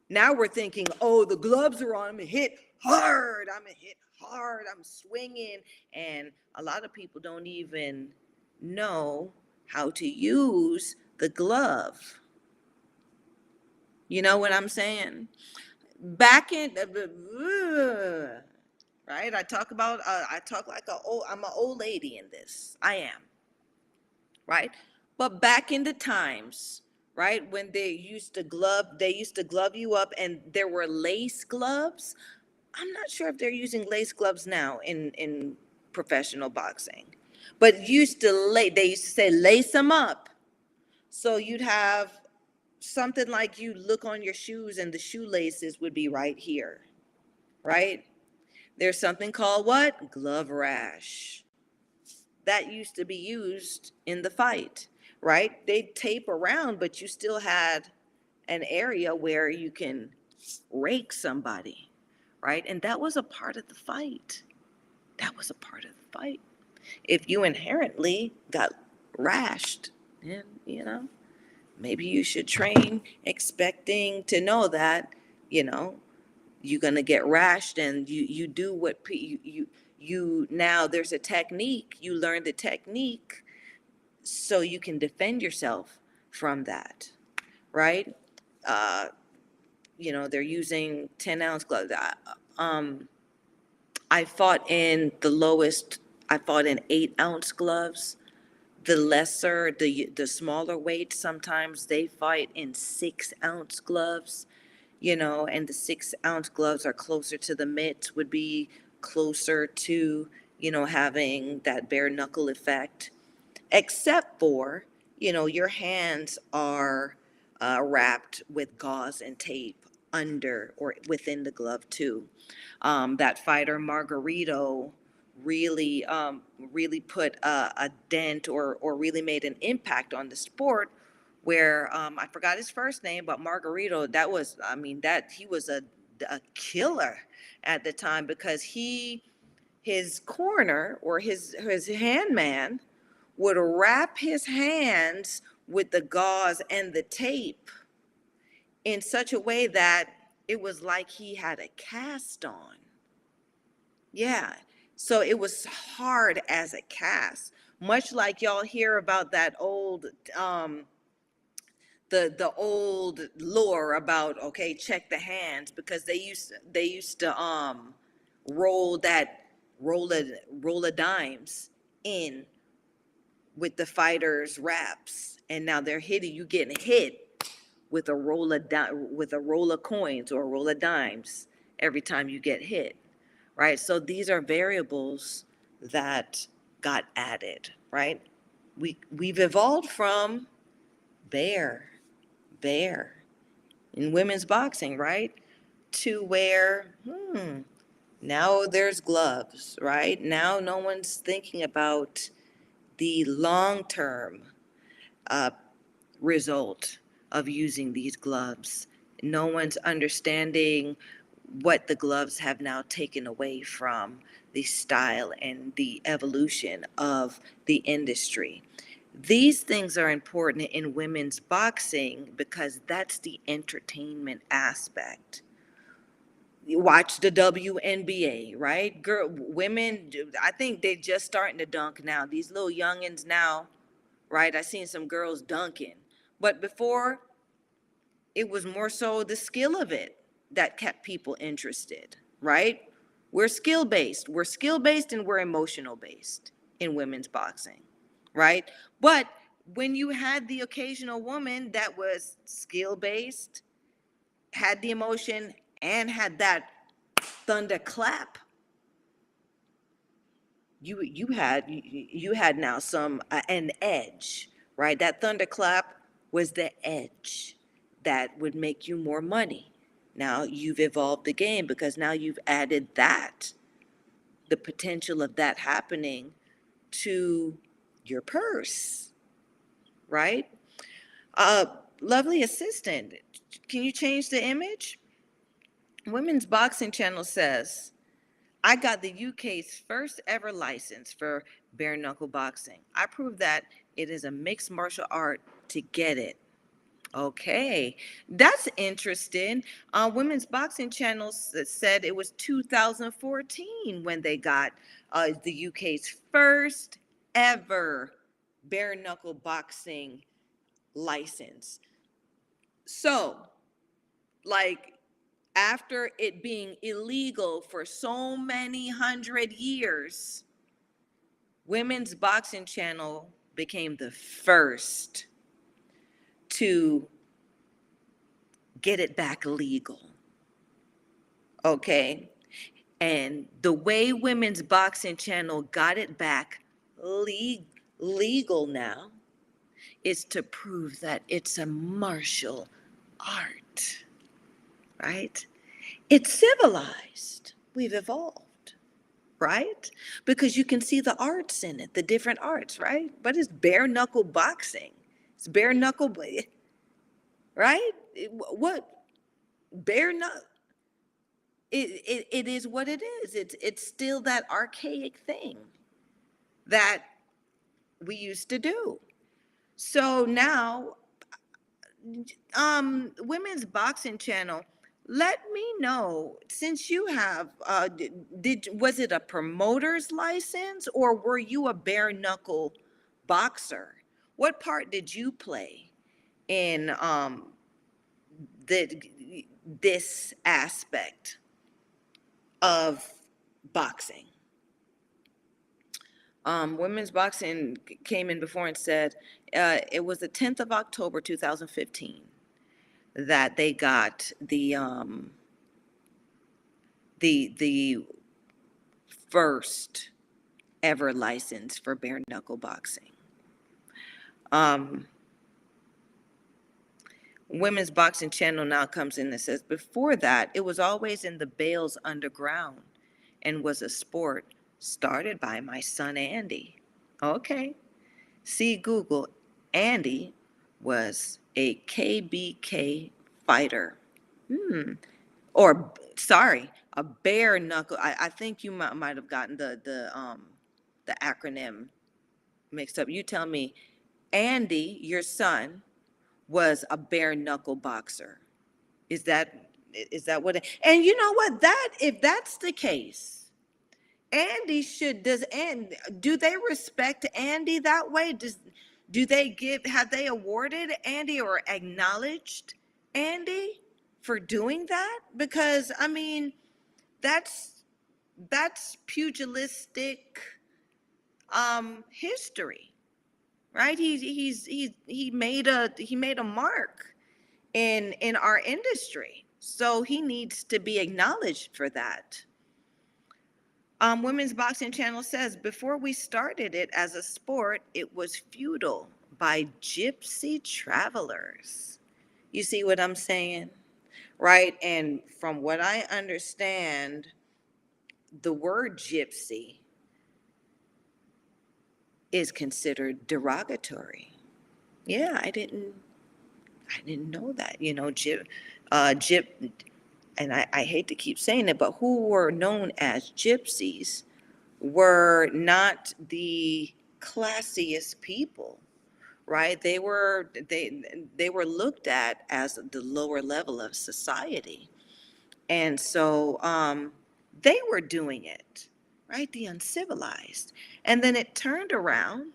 Now we're thinking, oh, the gloves are on, I'm gonna hit hard, I'm swinging. And a lot of people don't even know how to use the glove. You know what I'm saying? Back in, right? I talk like I'm an old lady in this. I am, right? But back in the times, right, when they used to glove you up, and there were lace gloves. I'm not sure if they're using lace gloves now in professional boxing, but they used to say lace them up. So you'd have something like, you look on your shoes and the shoelaces would be right here, right? There's something called what? Glove rash. That used to be used in the fight, right? They'd tape around, but you still had an area where you can rake somebody, right? And that was a part of the fight. That was a part of the fight. If you inherently got rashed, and maybe you should train expecting to know that, you know, you're gonna get rashed, and you do what you now there's a technique. You learn the technique so you can defend yourself from that, right? Uh, they're using 10-ounce gloves. Um, I fought in the lowest. I fought in 8-ounce gloves. The smaller weights, sometimes they fight in 6-ounce gloves. And the 6-ounce gloves are closer to the mitts, would be closer to, having that bare knuckle effect, except for, your hands are wrapped with gauze and tape under or within the glove too. That fighter Margarito really put a dent, or really made an impact on the sport, where I forgot his first name, but Margarito, that he was a killer at the time, because his corner, or his handman, would wrap his hands with the gauze and the tape in such a way that it was like he had a cast on. Yeah. So it was hard as a cast, much like y'all hear about that old the old lore about, okay, check the hands, because they used to roll that roll of dimes in with the fighters wraps, and now they're hitting you, getting hit with a roll of coins or a roll of dimes every time you get hit, right? So these are variables that got added, right? We've evolved from bare in women's boxing, right, to where now there's gloves, right? Now no one's thinking about the long-term uh, result of using these gloves. No one's understanding what the gloves have now taken away from the style and the evolution of the industry. These things are important in women's boxing because that's the entertainment aspect. You watch the WNBA, right? Women, I think they're just starting to dunk now. These little youngins now, right? I seen some girls dunking. But before, it was more so the skill of it that kept people interested, right? We're skill based. We're skill based and we're emotional based in women's boxing, right? But when you had the occasional woman that was skill based, had the emotion, and had that thunderclap, you had now an edge, right? That thunderclap was the edge that would make you more money. Now you've evolved the game because now you've added the potential of that happening to your purse, right? Uh, Lovely assistant, can you change the image? Women's Boxing Channel says, I got the UK's first ever license for bare knuckle boxing. I proved that it is a mixed martial art to get it. Okay, that's interesting. Women's Boxing Channel said it was 2014 when they got the UK's first ever bare knuckle boxing license. So, like, after it being illegal for so many 100 years, Women's Boxing Channel became the first to get it back legal. Okay? And the way Women's Boxing Channel got it back legal now is to prove that it's a martial art, right? It's civilized. We've evolved. right? Because you can see the arts in it, the different arts, right? But it's bare knuckle boxing. It's bare knuckle, right? What bare knuckle? It is what it is. It's still that archaic thing that we used to do. So now, women's boxing channel, let me know, since you have did was it a promoter's license or were you a bare knuckle boxer? What part did you play in the this aspect of boxing? Women's boxing came in before and said it was the 10th of October 2015 that they got the first ever license for bare knuckle boxing. Women's boxing channel now comes in and says before that it was always in the Bales underground and was a sport started by my son Andy. Okay. See Google. Andy was a KBK fighter. Or sorry, a bare knuckle. I think you might have gotten the acronym mixed up. You tell me. Andy, your son, was a bare knuckle boxer. Is that what and you know what, that if that's the case, Andy do they respect Andy that way? Do they have they awarded Andy or acknowledged Andy for doing that? Because I mean, that's pugilistic history, right? He made a mark in our industry, so he needs to be acknowledged for that. Women's Boxing Channel says, before we started it as a sport, it was feudal by gypsy travelers. You see what I'm saying? Right? And from what I understand, the word gypsy is considered derogatory. Yeah, I didn't know that. You know, and I hate to keep saying it, but who were known as gypsies were not the classiest people, right? They were looked at as the lower level of society, and so they were doing it, right? The uncivilized, and then it turned around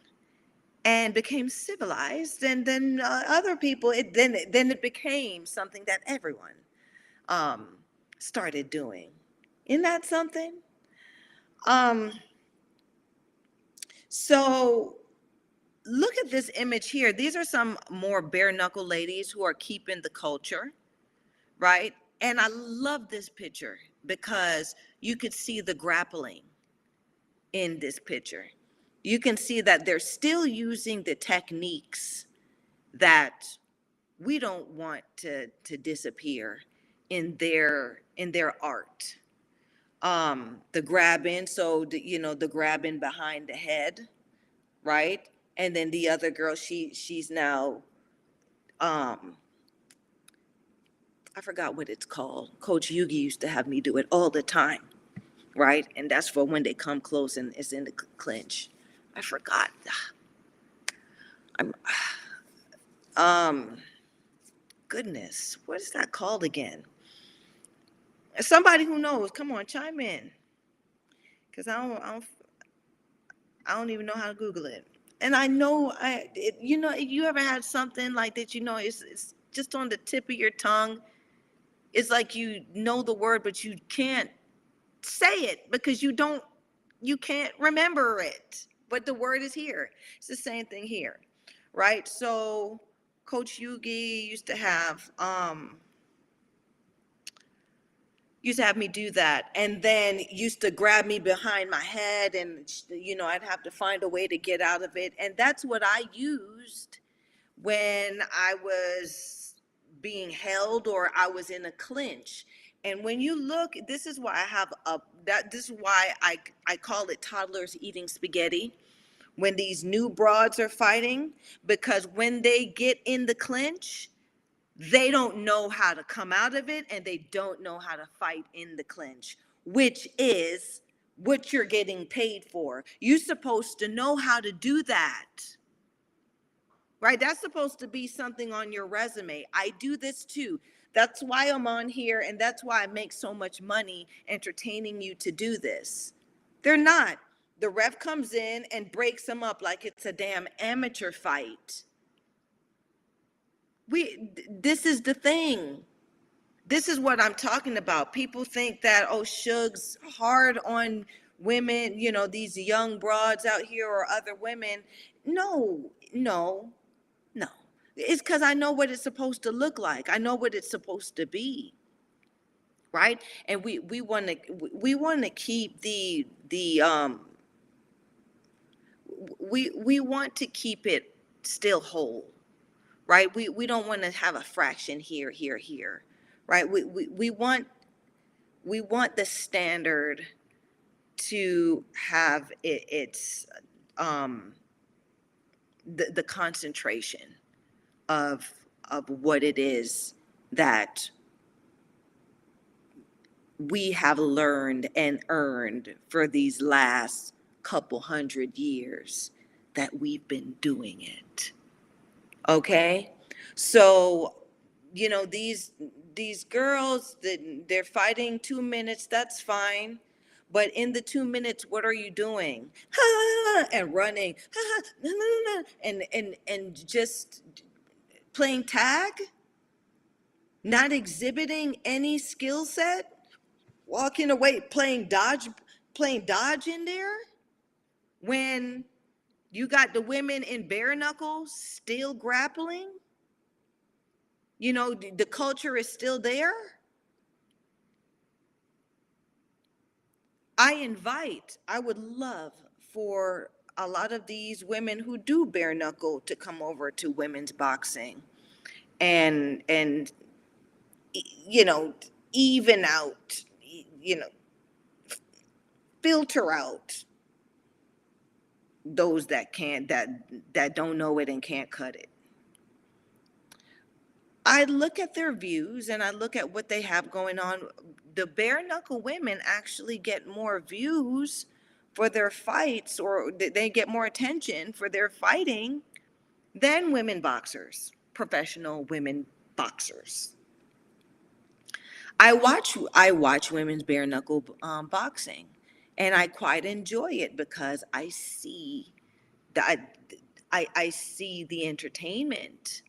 and became civilized, and then other people. Then it became something that everyone started doing. Isn't that something? Um, so look at this image here. These are some more bare knuckle ladies who are keeping the culture, right? And I love this picture because you could see the grappling in this picture. You can see that they're still using the techniques that we don't want to disappear in their art. The grabbing, so the grabbing behind the head, right? And then the other girl, she's now I forgot what it's called. Coach Yugi used to have me do it all the time, right? And that's for when they come close and it's in the clinch. I forgot. I'm goodness, what is that called again? Somebody who knows, come on, chime in, because I don't even know how to Google it. And I know you ever had something like that? It's just on the tip of your tongue. It's like you know the word, but you can't say it because you can't remember it. But the word is here. It's the same thing here, right? So Coach Yugi used to have me do that, and then used to grab me behind my head, and I'd have to find a way to get out of it. And that's what I used when I was being held or I was in a clinch. And when you look, this is why I have a that this is why I call it toddlers eating spaghetti when these new broads are fighting, because when they get in the clinch, they don't know how to come out of it and they don't know how to fight in the clinch, which is what you're getting paid for. You're supposed to know how to do that. Right? That's supposed to be something on your resume. I do this too. That's why I'm on here, and that's why I make so much money entertaining you to do this. They're not. The ref comes in and breaks them up like it's a damn amateur fight. This is the thing. This is what I'm talking about. People think that, oh, Suge's hard on women, these young broads out here or other women. No, no, no. It's because I know what it's supposed to look like. I know what it's supposed to be. Right? And we want to keep we want to keep it still whole. Right? We don't want to have a fraction here, here. Right? We want the standard to have its the concentration of what it is that we have learned and earned for these last couple hundred years that we've been doing it. Okay? So, these girls, they're fighting 2 minutes, that's fine. But in the 2 minutes, what are you doing? And running, and just playing tag, not exhibiting any skill set, walking away, playing dodge in there, when you got the women in bare knuckle still grappling. The culture is still there. I would love for a lot of these women who do bare knuckle to come over to women's boxing and even out, filter out those that don't know it and can't cut it. I look at their views and I look at what they have going on. The bare knuckle women actually get more views for their fights, or they get more attention for their fighting than women boxers, professional women boxers. I watch women's bare knuckle boxing, and I quite enjoy it because I see that I see the entertainment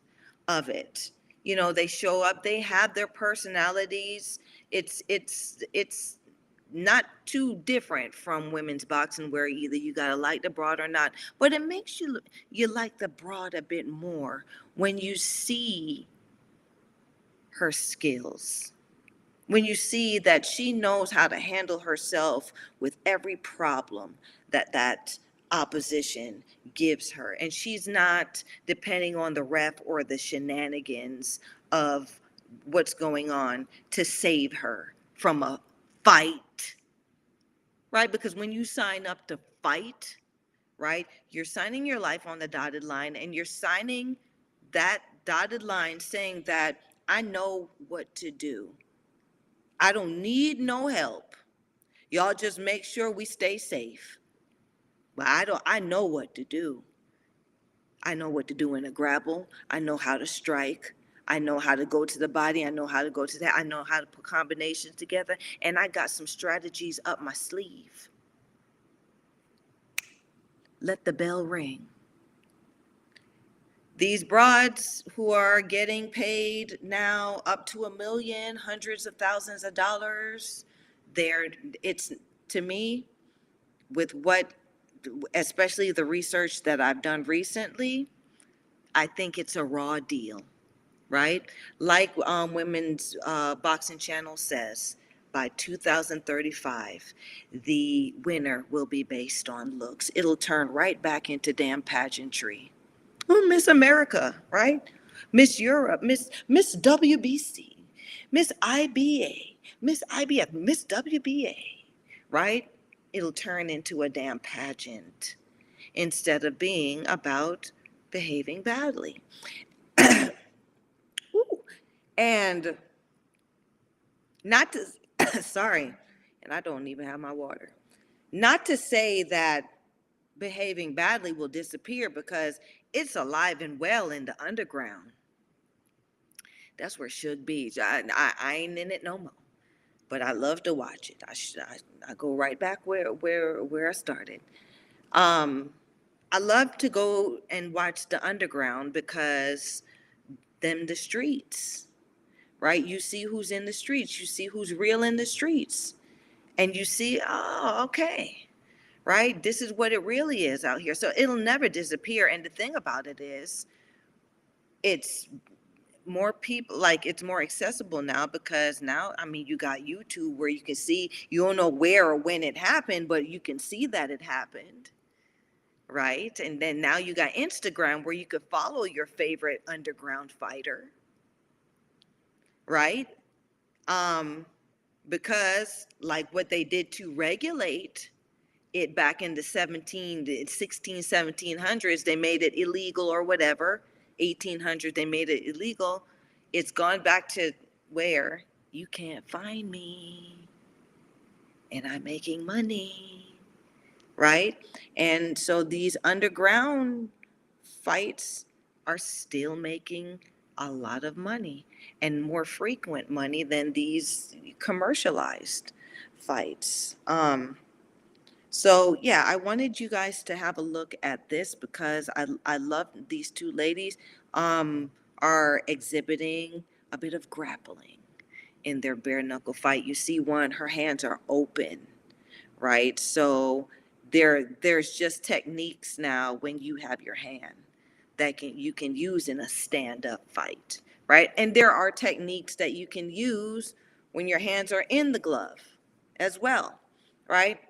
of it. They show up, they have their personalities. It's not too different from women's boxing, where either you gotta like the broad or not, but it makes you like the broad a bit more when you see her skills, when you see that she knows how to handle herself with every problem that opposition gives her, and she's not depending on the ref or the shenanigans of what's going on to save her from a fight. Right? Because when you sign up to fight, right, you're signing your life on the dotted line, and you're signing that dotted line saying that I know what to do. I don't need no help. Y'all just make sure we stay safe. But I know what to do. I know what to do in a grapple. I know how to strike. I know how to go to the body. I know how to go to that. I know how to put combinations together. And I got some strategies up my sleeve. Let the bell ring. These broads who are getting paid now up to $1 million, hundreds of thousands of dollars, it's, to me, with what, especially the research that I've done recently, I think it's a raw deal, right? Like Women's Boxing Channel says, by 2035, the winner will be based on looks. It'll turn right back into damn pageantry. Miss America, right? Miss Europe, Miss WBC, Miss IBA, Miss IBF, Miss WBA, right? It'll turn into a damn pageant instead of being about behaving badly. Ooh. And not to, sorry, and I don't even have my water. Not to say that behaving badly will disappear, because it's alive and well in the underground. That's where Suge Beach. I ain't in it no more, but I love to watch it. I go right back where I started. Um, I love to go and watch the underground because them the streets, right? You see who's in the streets. You see who's real in the streets, and you see, oh, okay, right? This is what it really is out here. So it'll never disappear. And the thing about it is, it's more people, like, it's more accessible now, because now, I mean, you got YouTube where you can see, you don't know where or when it happened, but you can see that it happened, right? And then now you got Instagram where you could follow your favorite underground fighter, right? um because like what they did to regulate it back in the 16 1700s, they made it illegal or whatever. 1800, they made it illegal. It's gone back to where you can't find me and I'm making money, right? And so these underground fights are still making a lot of money, and more frequent money than these commercialized fights. So yeah, I wanted you guys to have a look at this because I love these two ladies are exhibiting a bit of grappling in their bare knuckle fight. You see one, her hands are open, right? So there's just techniques now when you have your hand that you can use in a stand-up fight, right? And there are techniques that you can use when your hands are in the glove as well, right?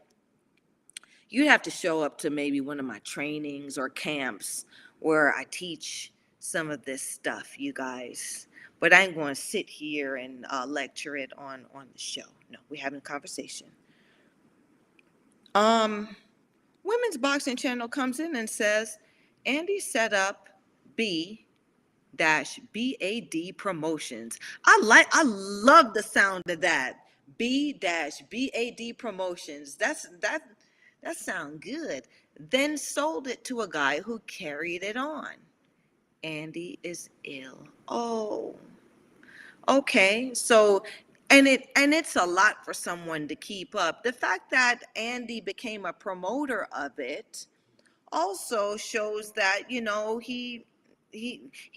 You'd have to show up to maybe one of my trainings or camps where I teach some of this stuff, you guys. But I ain't going to sit here and lecture it on the show. No, we're having a conversation. Um, Women's Boxing Channel comes in and says, Andy set up B dash BAD Promotions. I love the sound of that. B dash BAD Promotions. That sound good. Then sold it to a guy who carried it on. Andy is ill. Oh, okay. So, and it's a lot for someone to keep up. The fact that Andy became a promoter of it also shows that, he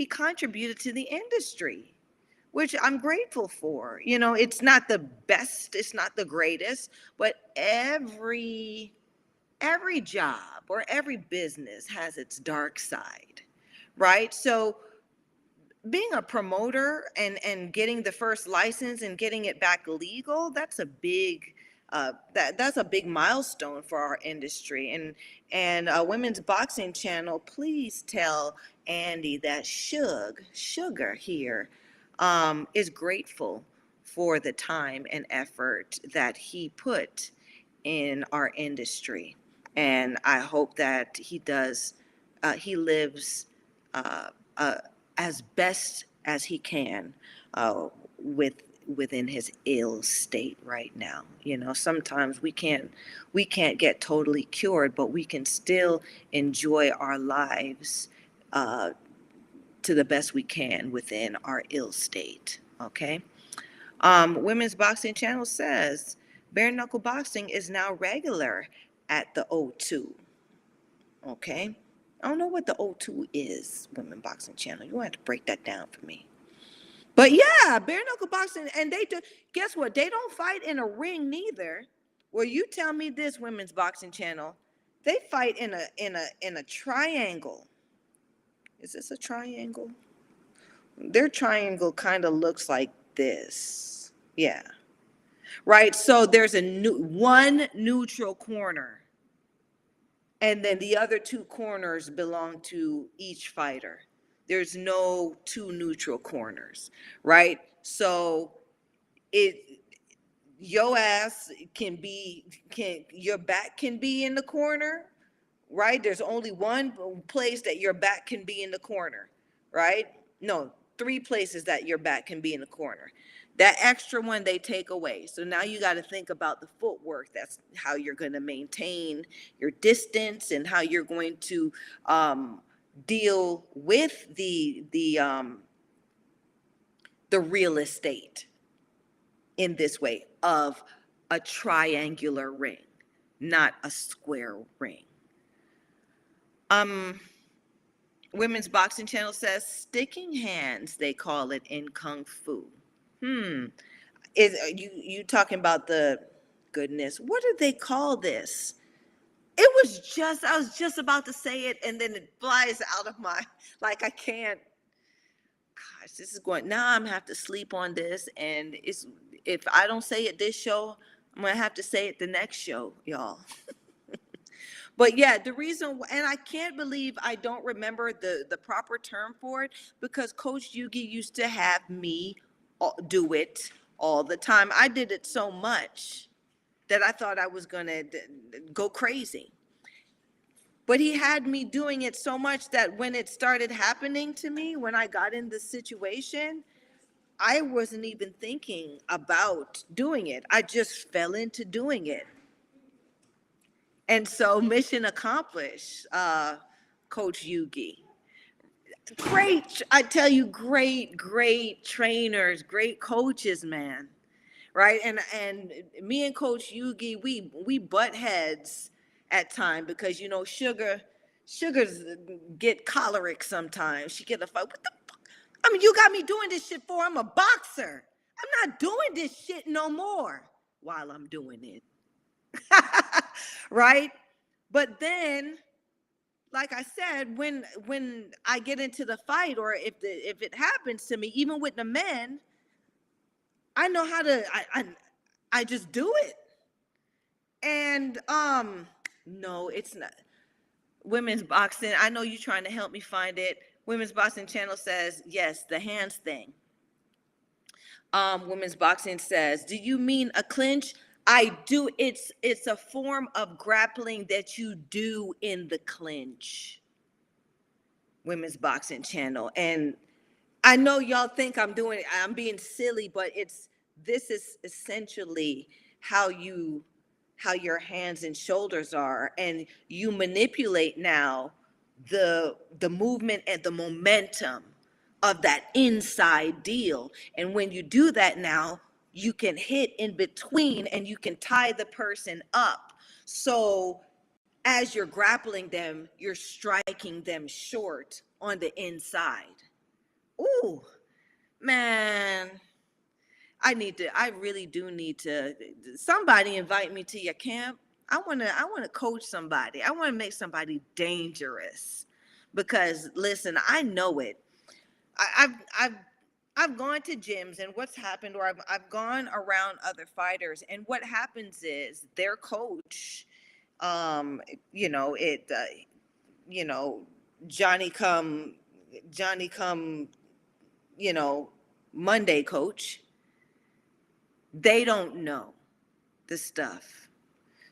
contributed to the industry, which I'm grateful for. It's not the best, it's not the greatest, but every job or every business has its dark side, right? So being a promoter and getting the first license and getting it back legal, that's a big that's a big milestone for our industry. And Women's Boxing Channel, please tell Andy that Sugar here is grateful for the time and effort that he put in our industry. And I hope that he lives uh, uh, as best as he can uh, with within his ill state right now. Sometimes we can't get totally cured, but we can still enjoy our lives uh, to the best we can within our ill state. Okay. Women's Boxing Channel says bare knuckle boxing is now regular at the O2. Okay. I don't know what the O2 is, Women Boxing Channel. You have to break that down for me. But yeah, bare knuckle boxing, and they do. Guess what? They don't fight in a ring neither. Well, you tell me this, Women's Boxing Channel. They fight in a triangle. Is this a triangle? Their triangle kind of looks like this. Yeah. Right. So there's one neutral corner, and then the other two corners belong to each fighter. There's no two neutral corners, right? So it your ass your back can be in the corner, right? There's only one place that your back can be in the corner, right? No, three places that your back can be in the corner. That extra one they take away. So now you got to think about the footwork. That's how you're going to maintain your distance and how you're going to deal with the real estate in this way of a triangular ring, not a square ring. Women's Boxing Channel says sticking hands, they call it in Kung Fu. Is you talking about the goodness? What do they call this? I was just about to say it and then it flies out of my, like I can't, gosh, this is going, now I'm gonna have to sleep on this, and if I don't say it this show, I'm gonna have to say it the next show, y'all. But yeah, the reason, and I can't believe I don't remember the proper term for it, because Coach Yugi used to have me do it all the time. I did it so much that I thought I was gonna go crazy. But he had me doing it so much that when it started happening to me, when I got in the situation, I wasn't even thinking about doing it. I just fell into doing it. And so mission accomplished, Coach Yugi. Great, I tell you, great trainers, great coaches, man. Right? And me and Coach Yugi, we butt heads at time because Sugars get choleric sometimes. She get a fight. What the fuck? I mean, you got me doing this shit for, I'm a boxer. I'm not doing this shit no more while I'm doing it. Right? But then, like I said, when I get into the fight, or if it happens to me, even with the men, I know how to I just do it. And no, it's not. Women's Boxing, I know you're trying to help me find it. Women's Boxing Channel says, yes, the hands thing. Women's Boxing says, do you mean a clinch? I do. It's a form of grappling that you do in the clinch. Women's Boxing Channel. And I know y'all think I'm being silly, but this is essentially how your hands and shoulders are, and you manipulate now the movement and the momentum of that inside deal. And when you do that now, you can hit in between and you can tie the person up. So as you're grappling them, you're striking them short on the inside. Ooh, man. I really do need to, somebody invite me to your camp. I want to coach somebody. I want to make somebody dangerous, because listen, I know it. I've gone to gyms, and what's happened, or I've gone around other fighters, and what happens is their coach, you know, Johnny come, Monday coach, they don't know the stuff.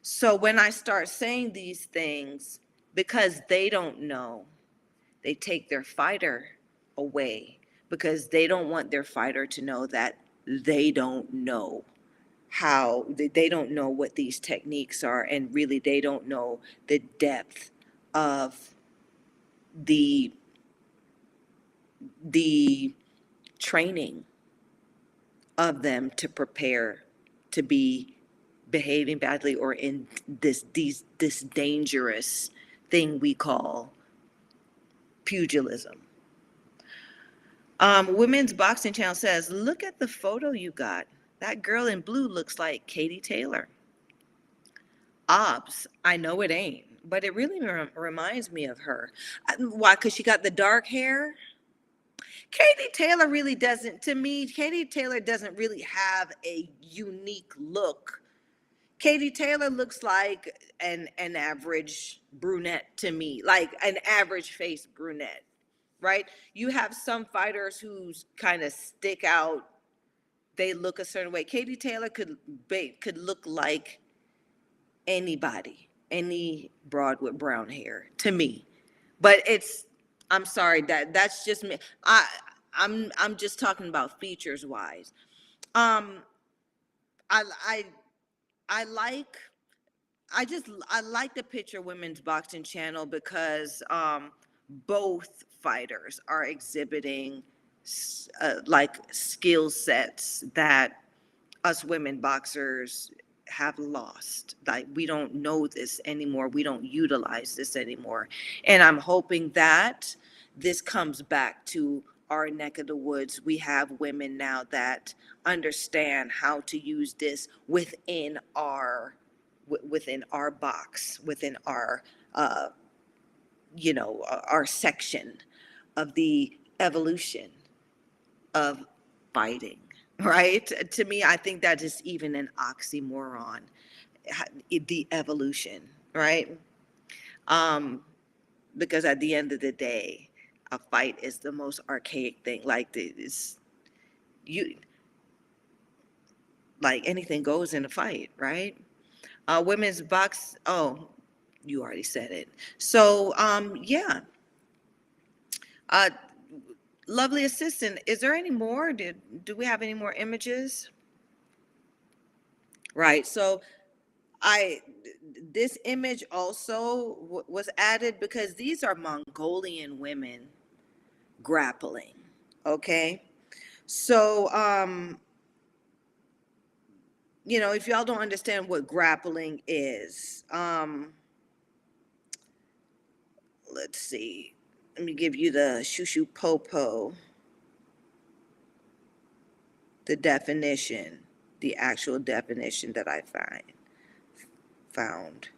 So when I start saying these things, because they don't know, they take their fighter away, because they don't want their fighter to know that they don't know they don't know what these techniques are, and really they don't know the depth of the training of them to prepare to be behaving badly, or in this dangerous thing we call pugilism. Women's Boxing Channel says, look at the photo you got. That girl in blue looks like Katie Taylor. Obs, I know it ain't, but it really reminds me of her. Why? Because she got the dark hair? Katie Taylor really doesn't, to me, Katie Taylor doesn't really have a unique look. Katie Taylor looks like an average brunette to me, like an average face brunette, right? You have some fighters who kind of stick out they look a certain way. Katie Taylor could look like anybody, any broad with brown hair to me. But I'm sorry, that's just me. I'm just talking about features wise. Um, I I I like I like the Picture Women's Boxing channel because both fighters are exhibiting like skill sets that us women boxers have lost. Like, we don't know this anymore. We don't utilize this anymore. And I'm hoping that this comes back to our neck of the woods. We have women now that understand how to use this within our box, within our our section of the evolution of fighting, right? To me, I think that is even an oxymoron, the evolution, right? Um, because at the end of the day, a fight is the most archaic thing. Like, you, like, anything goes in a fight, right? Women's box. Oh, you already said it. So, yeah. Uh, Lovely assistant. Is there any more? Do we have any more images? Right. So I this image also was added because these are Mongolian women grappling. Okay. So if y'all don't understand what grappling is, let's see. Let me give you the shushu popo, the definition, the actual definition that I found.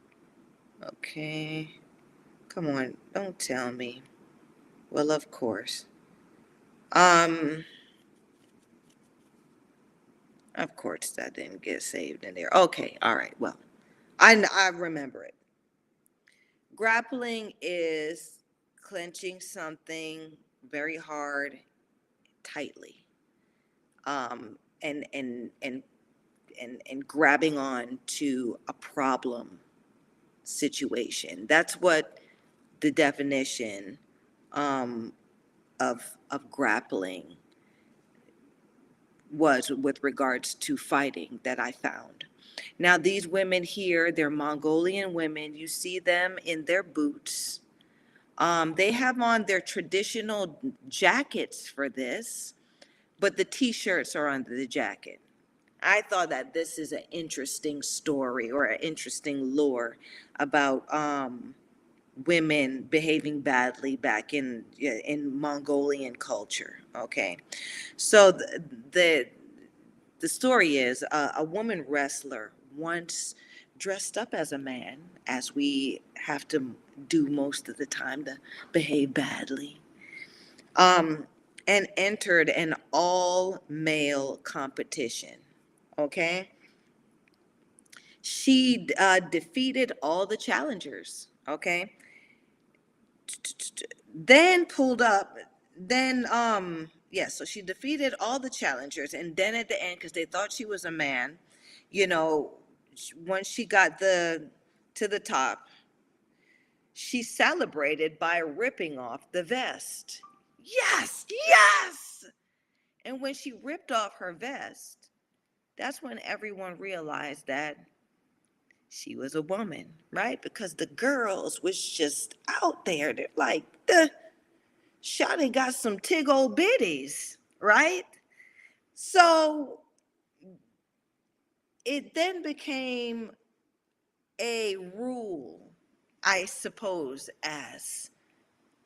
Okay. Come on, don't tell me. Well, of course. Um, of course that didn't get saved in there. Okay, all right. Well, I remember it. Grappling is clenching something very hard, tightly, and grabbing on to a problem situation. That's what the definition um, of grappling was with regards to fighting that I found. Now, these women here, they're Mongolian women. You see them in their boots. They have on their traditional jackets for this, but the t-shirts are under the jacket. I thought that this is an interesting story or an interesting lore about women behaving badly back in Mongolian culture. Okay, so the story is a woman wrestler once dressed up as a man, as we have to do most of the time to behave badly, um, and entered an all male competition. Okay. She defeated all the challengers. Okay. Then pulled up, then, yeah, so she defeated all the challengers. And then at the end, because they thought she was a man, you know, once she got to the top, she celebrated by ripping off the vest. Yes, yes. And when she ripped off her vest, that's when everyone realized that she was a woman, right? Because the girls was just out there. They're like, Shawty got some tig old bitties, right? So it then became a rule, I suppose, as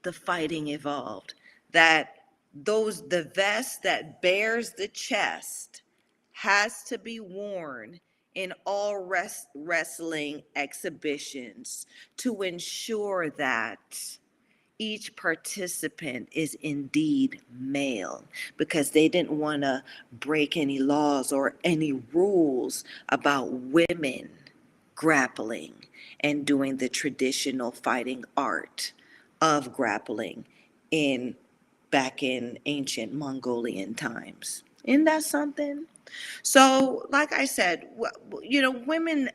the fighting evolved, that the vest that bears the chest has to be worn in all wrestling exhibitions to ensure that each participant is indeed male, because they didn't want to break any laws or any rules about women grappling and doing the traditional fighting art of grappling in back in ancient Mongolian times. Isn't that something? So, like I said, women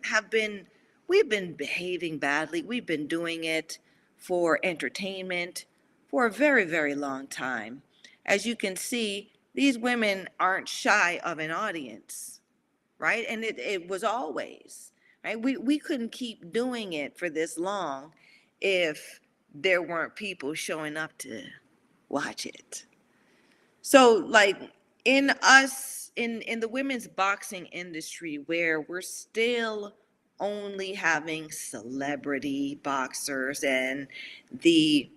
we've been behaving badly. We've been doing it for entertainment for a very, very long time. As you can see, these women aren't shy of an audience, right? And it was always, right? We couldn't keep doing it for this long if there weren't people showing up to watch it. So like in the women's boxing industry where we're still only having celebrity boxers and the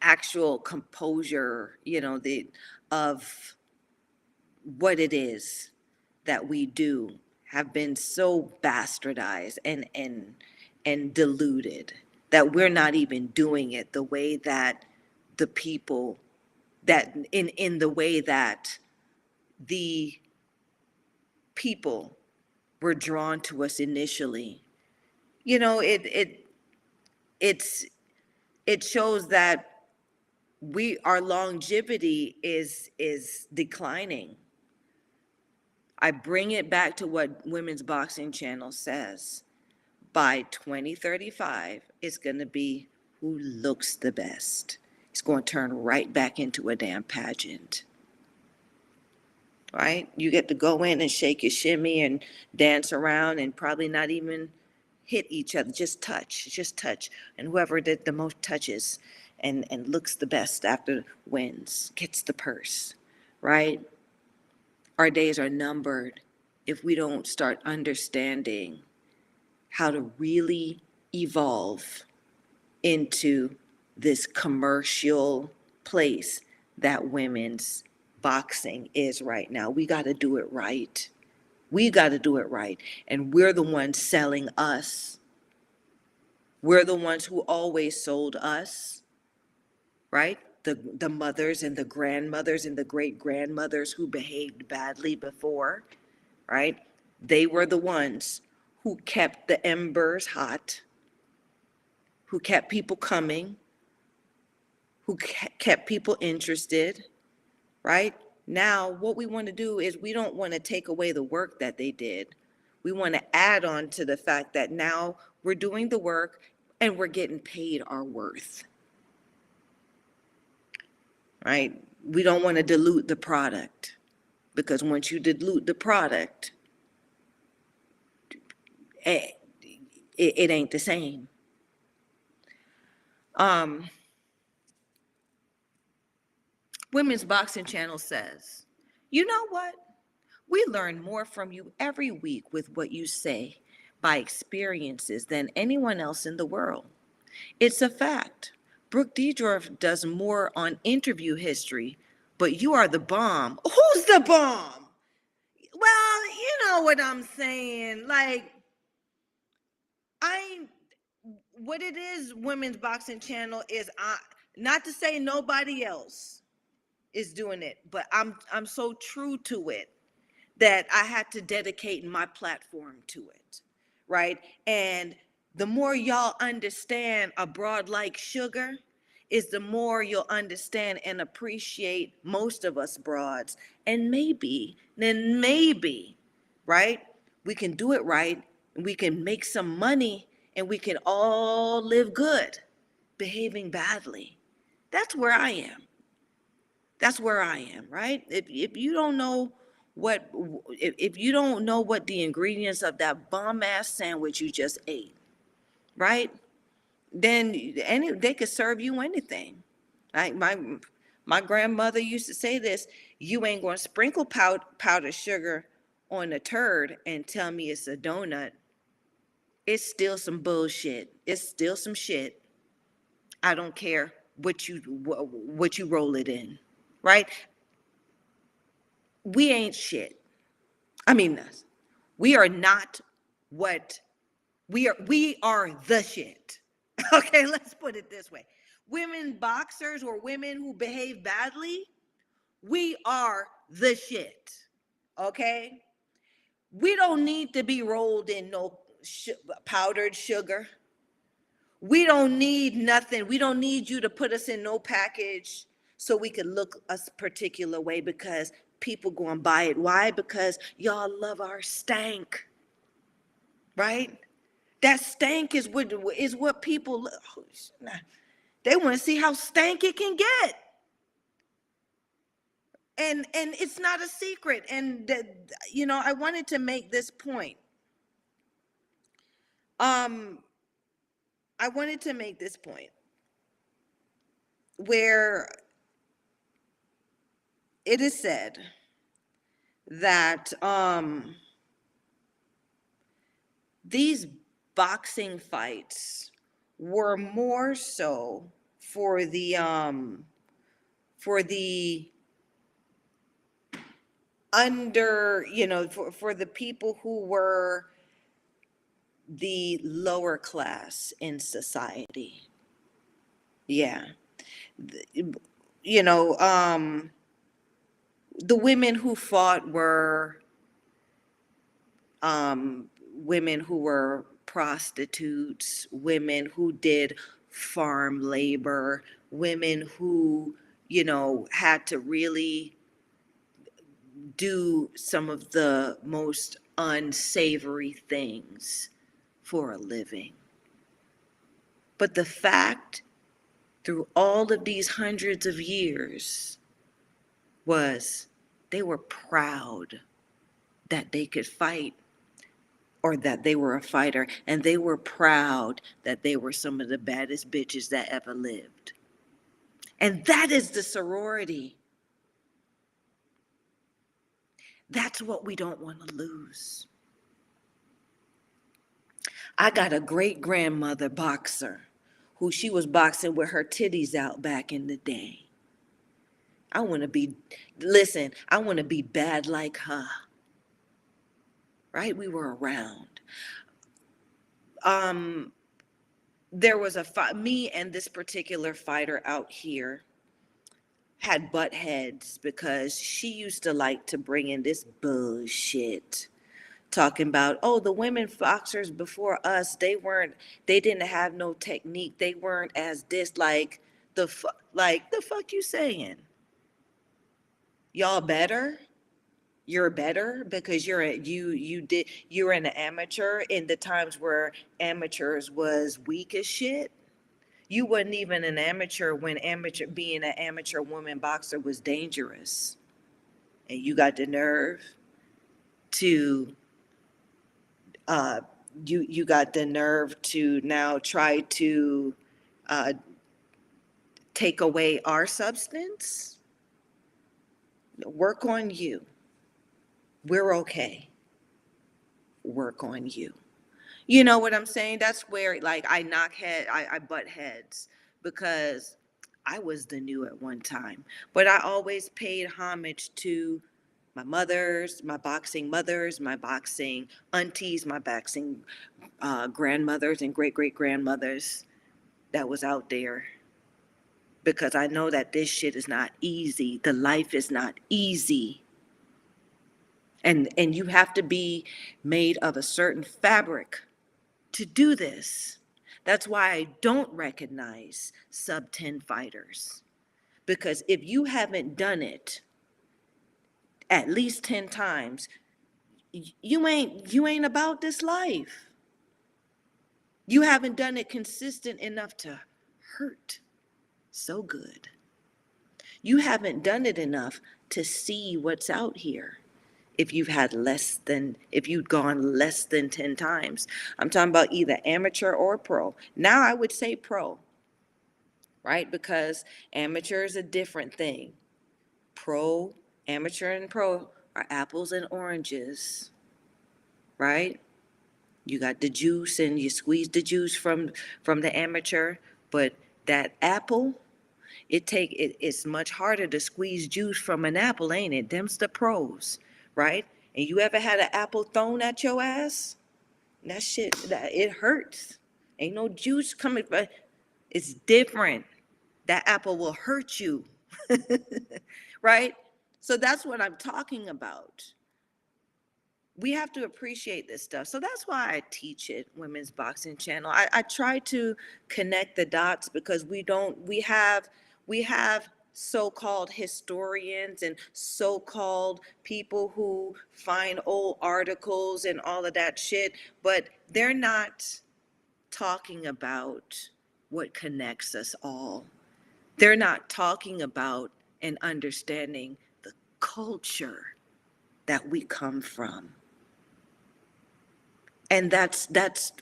actual composure, the of what it is that we do have been so bastardized and diluted that we're not even doing it the way that the people that in the way that the people were drawn to us initially. You know, it's it shows that our longevity is declining. I bring it back to what Women's Boxing Channel says. By 2035, it's going to be who looks the best. It's going to turn right back into a damn pageant. Right? You get to go in and shake your shimmy and dance around and probably not even hit each other, just touch. And whoever did the most touches and looks the best after wins, gets the purse, right? Our days are numbered if we don't start understanding how to really evolve into this commercial place that women's boxing is right now. We got to do it right. We got to do it right. And we're the ones selling us. We're the ones who always sold us, right? The mothers and the grandmothers and the great grandmothers who behaved badly before, right? They were the ones who kept the embers hot, who kept people coming, who kept people interested, right? Now, what we want to do is we don't want to take away the work that they did. We want to add on to the fact that now we're doing the work and we're getting paid our worth, right? We don't want to dilute the product, because once you dilute the product, it ain't the same. Women's Boxing Channel says, you know what? We learn more from you every week with what you say by experiences than anyone else in the world. It's a fact. Brooke Dedorf does more on interview history, but you are the bomb. Who's the bomb? Well, you know what I'm saying. Like, what it is, Women's Boxing Channel is, not to say nobody else is doing it, but I'm so true to it that I had to dedicate my platform to it, right? And the more y'all understand a broad like Sugar, is the more you'll understand and appreciate most of us broads. And maybe, right, we can do it right, and we can make some money, and we can all live good, behaving badly. That's where I am. That's where I am, right? If you don't know if you don't know what the ingredients of that bomb ass sandwich you just ate, right? Then they could serve you anything. Like my grandmother used to say this: you ain't gonna sprinkle powdered sugar on a turd and tell me it's a donut. It's still some bullshit. It's still some shit. I don't care what you roll it in, right? We ain't shit. I mean, we are not what we are. We are the shit. Okay, let's put it this way. Women boxers or women who behave badly, we are the shit. Okay? We don't need to be rolled in no powdered sugar. We don't need nothing. We don't need you to put us in no package so we could look a particular way, because people go and buy it. Why? Because y'all love our stank, right? That stank is what people, they want to see how stank it can get. And it's not a secret. And I wanted to make this point. I wanted to make this point where it is said that these boxing fights were more so for the for the people who were the lower class in society. Yeah. The women who fought were women who were prostitutes, women who did farm labor, women who, had to really do some of the most unsavory things for a living. But the fact, through all of these hundreds of years, was they were proud that they could fight, or that they were a fighter, and they were proud that they were some of the baddest bitches that ever lived. And that is the sorority. That's what we don't want to lose. I got a great grandmother boxer who she was boxing with her titties out back in the day. I want to be bad like her. Right? We were around. There was me and this particular fighter out here had butt heads because she used to like to bring in this bullshit talking about, oh, the women boxers before us, they didn't have no technique, they weren't as this. Like the fuck you saying? Y'all better? You're better because you're an amateur in the times where amateurs was weak as shit. You wasn't even an amateur when being an amateur woman boxer was dangerous. And you got the nerve to you got the nerve to now try to take away our substance. Work on you. We're okay. Work on you. You know what I'm saying? That's where I butt heads because I was the new at one time, but I always paid homage to my mothers, my boxing aunties, my boxing grandmothers and great grandmothers that was out there, because I know that this shit is not easy. The life is not easy. And you have to be made of a certain fabric to do this. That's why I don't recognize sub 10 fighters. Because if you haven't done it at least 10 times, you ain't about this life. You haven't done it consistent enough to hurt so good. You haven't done it enough to see what's out here. If you've gone less than 10 times. I'm talking about either amateur or pro. Now I would say pro, right? Because amateur is a different thing. Amateur and pro are apples and oranges, right? You got the juice and you squeeze the juice from the amateur, but that apple, it's much harder to squeeze juice from an apple, ain't it? Them's the pros. Right? And you ever had an apple thrown at your ass? That shit, it hurts. Ain't no juice coming, but it's different. That apple will hurt you. Right? So that's what I'm talking about. We have to appreciate this stuff. So that's why I teach it, Women's Boxing Channel. I try to connect the dots because we have so-called historians and so-called people who find old articles and all of that shit, but they're not talking about what connects us all. They're not talking about and understanding the culture that we come from. And that's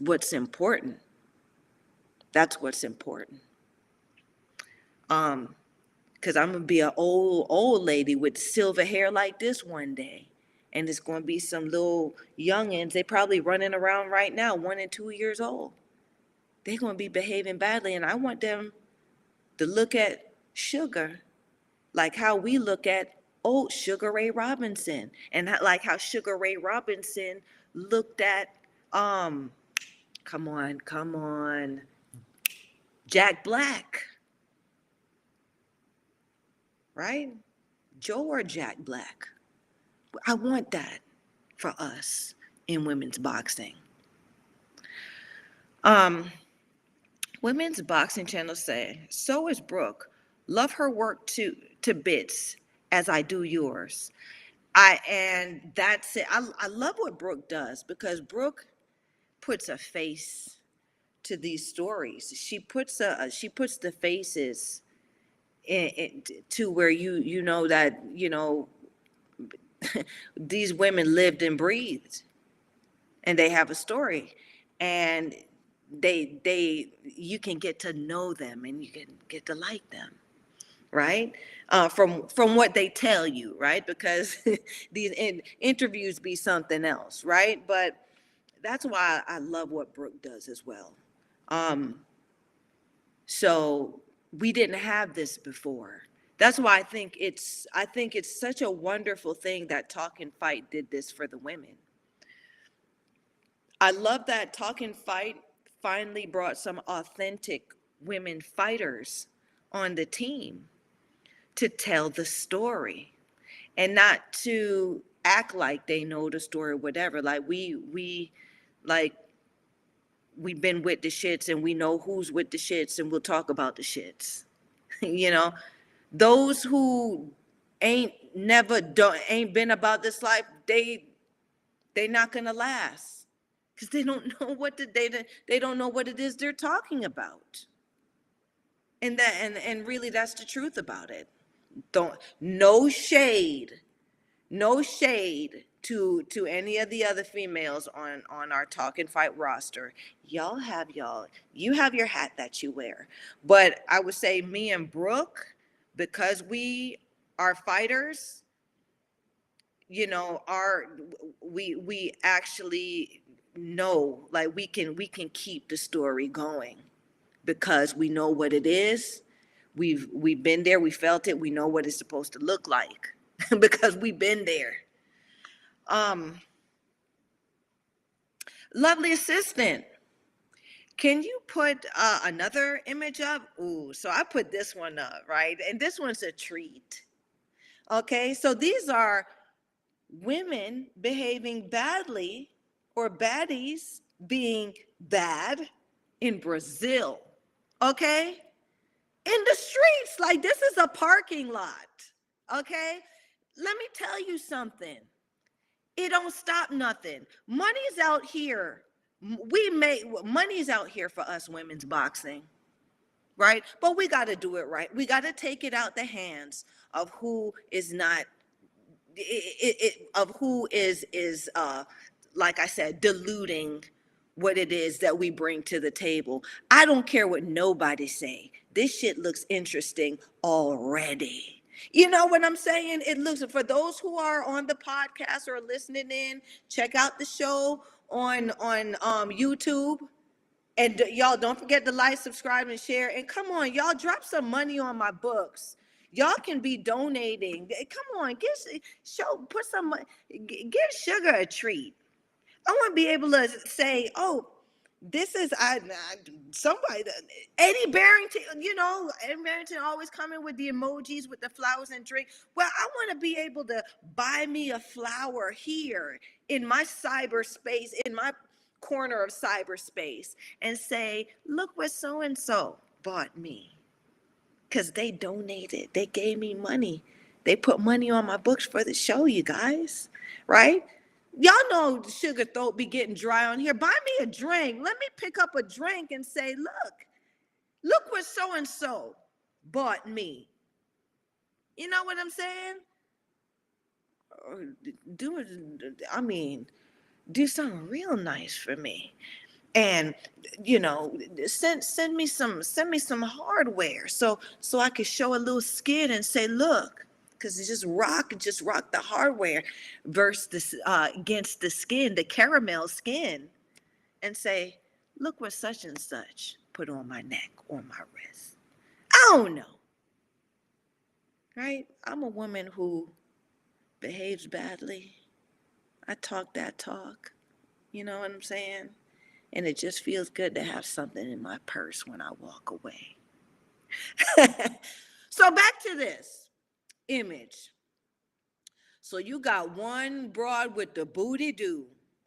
what's important. That's what's important. Because I'm gonna be an old lady with silver hair like this one day. And it's gonna be some little youngins, they probably running around right now, 1 and 2 years old. They're gonna be behaving badly, and I want them to look at Sugar like how we look at old Sugar Ray Robinson, and like how Sugar Ray Robinson looked at come on, Jack Black, right? Joe or Jack Black. I want that for us in women's boxing. Women's boxing channel say, so is Brooke. Love her work to bits as I do yours. And that's it. I love what Brooke does, because Brooke puts a face to these stories. She puts the faces to where you know that, you know, these women lived and breathed, and they have a story, and they you can get to know them, and you can get to like them, right? From what they tell you, right? Because these interviews be something else, right? But that's why I love what Brooke does as well. So we didn't have this before. That's why I think it's such a wonderful thing that Talkin Fight did this for the women. I love that Talkin Fight finally brought some authentic women fighters on the team to tell the story, and not to act like they know the story or whatever. Like we've been with the shits, and we know who's with the shits, and we'll talk about the shits. You know, those who ain't been about this life, they not gonna last, because they don't know they don't know what it is they're talking about. And really, that's the truth about it. Don't No shade, to any of the other females on our Talkin Fight roster. You have your hat that you wear. But I would say me and Brooke, because we are fighters, you know, we actually know, like, we can keep the story going, because we know what it is. We've been there, we felt it, we know what it's supposed to look like because we've been there. Lovely assistant, can you put another image up? Ooh, so I put this one up, right? And this one's a treat. Okay, so these are women behaving badly, or baddies being bad, in Brazil. Okay? In the streets, like, this is a parking lot. Okay? Let me tell you something. It don't stop nothing. Money's out here. Money's out here for us women's boxing, right? But we got to do it right. We got to take it out the hands of who is not, of who is like I said, diluting what it is that we bring to the table. I don't care what nobody say. This shit looks interesting already. You know what I'm saying? It looks, for those who are on the podcast or listening in, check out the show on YouTube. And y'all don't forget to like, subscribe, and share. And come on, y'all, drop some money on my books. Y'all can be donating. Come on, put some money, give Sugar a treat. I want to be able to say, oh, this is somebody, Eddie Barrington. You know, Eddie Barrington always coming with the emojis with the flowers and drink. Well, I want to be able to buy me a flower here in my cyberspace, in my corner of cyberspace, and say, look what so and so bought me. because they donated. They gave me money. They put money on my books for the show, you guys, right? Y'all know the sugar throat be getting dry on here. Buy me a drink. Let me pick up a drink and say, look what so and so bought me. You know what I'm saying? Do I mean do something real nice for me, and send me some hardware so I could show a little skin and say, look, because it's just rock the hardware versus against the skin, the caramel skin, and say, look what such and such put on my neck or my wrist. I don't know, right? I'm a woman who behaves badly. I talk that talk. You know what I'm saying? And it just feels good to have something in my purse when I walk away. So back to this image. So you got one broad with the booty do,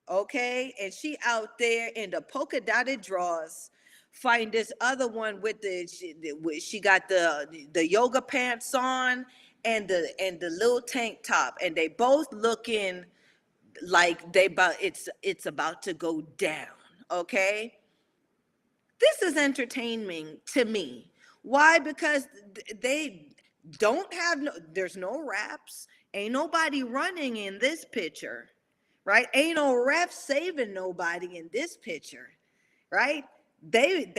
okay? And she out there in the polka dotted drawers fighting this other one with she got the yoga pants on and the little tank top, and they both looking like it's about to go down, okay? This is entertaining to me. Why? Because they don't have there's no raps. Ain't nobody running in this picture, right? Ain't no ref saving nobody in this picture, right? They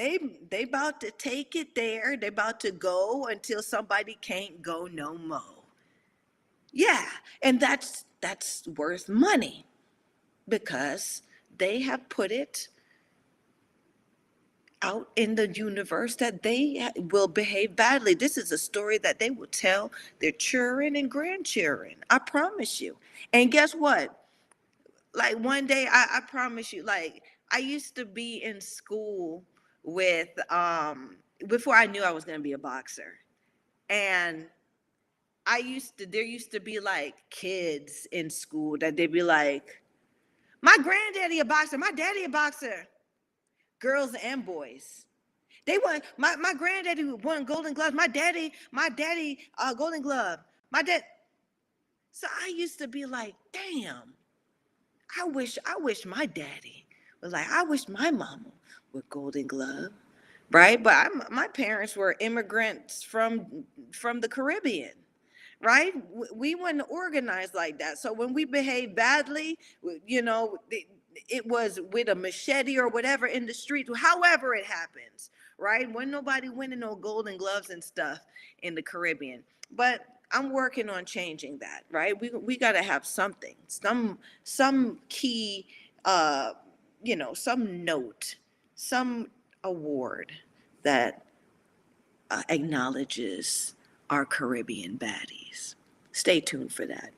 about to take it there. They about to go until somebody can't go no more. Yeah, and that's worth money because they have put it out in the universe that they will behave badly. This is a story that they will tell their children and grandchildren. I promise you. And guess what? Like one day, I promise you, like I used to be in school with, before I knew I was going to be a boxer. And there used to be like kids in school that they'd be like, my granddaddy a boxer, my daddy a boxer, girls and boys. They won. My granddaddy won Golden Gloves. My daddy, Golden Glove. My dad. So I used to be like, damn. I wish my daddy was like. I wish my mama would Golden Glove, right? But my parents were immigrants from the Caribbean, right? We weren't organized like that. So when we behaved badly, it was with a machete or whatever in the street, however it happens, right? When nobody winning no Golden Gloves and stuff in the Caribbean. But I'm working on changing that, right? We got to have something, some key, some note, some award that acknowledges our Caribbean baddies. Stay tuned for that.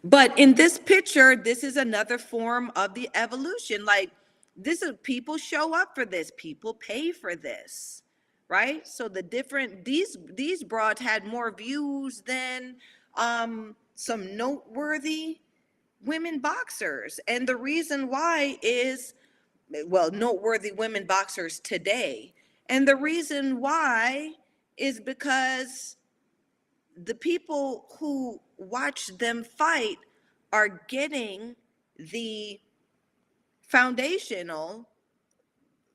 But in this picture, this is another form of the evolution. Like this is people show up for this, people pay for this, right? So these broads had more views than some noteworthy women boxers. And the reason why is, well, noteworthy women boxers today. And the reason why is because the people who watch them fight are getting the foundational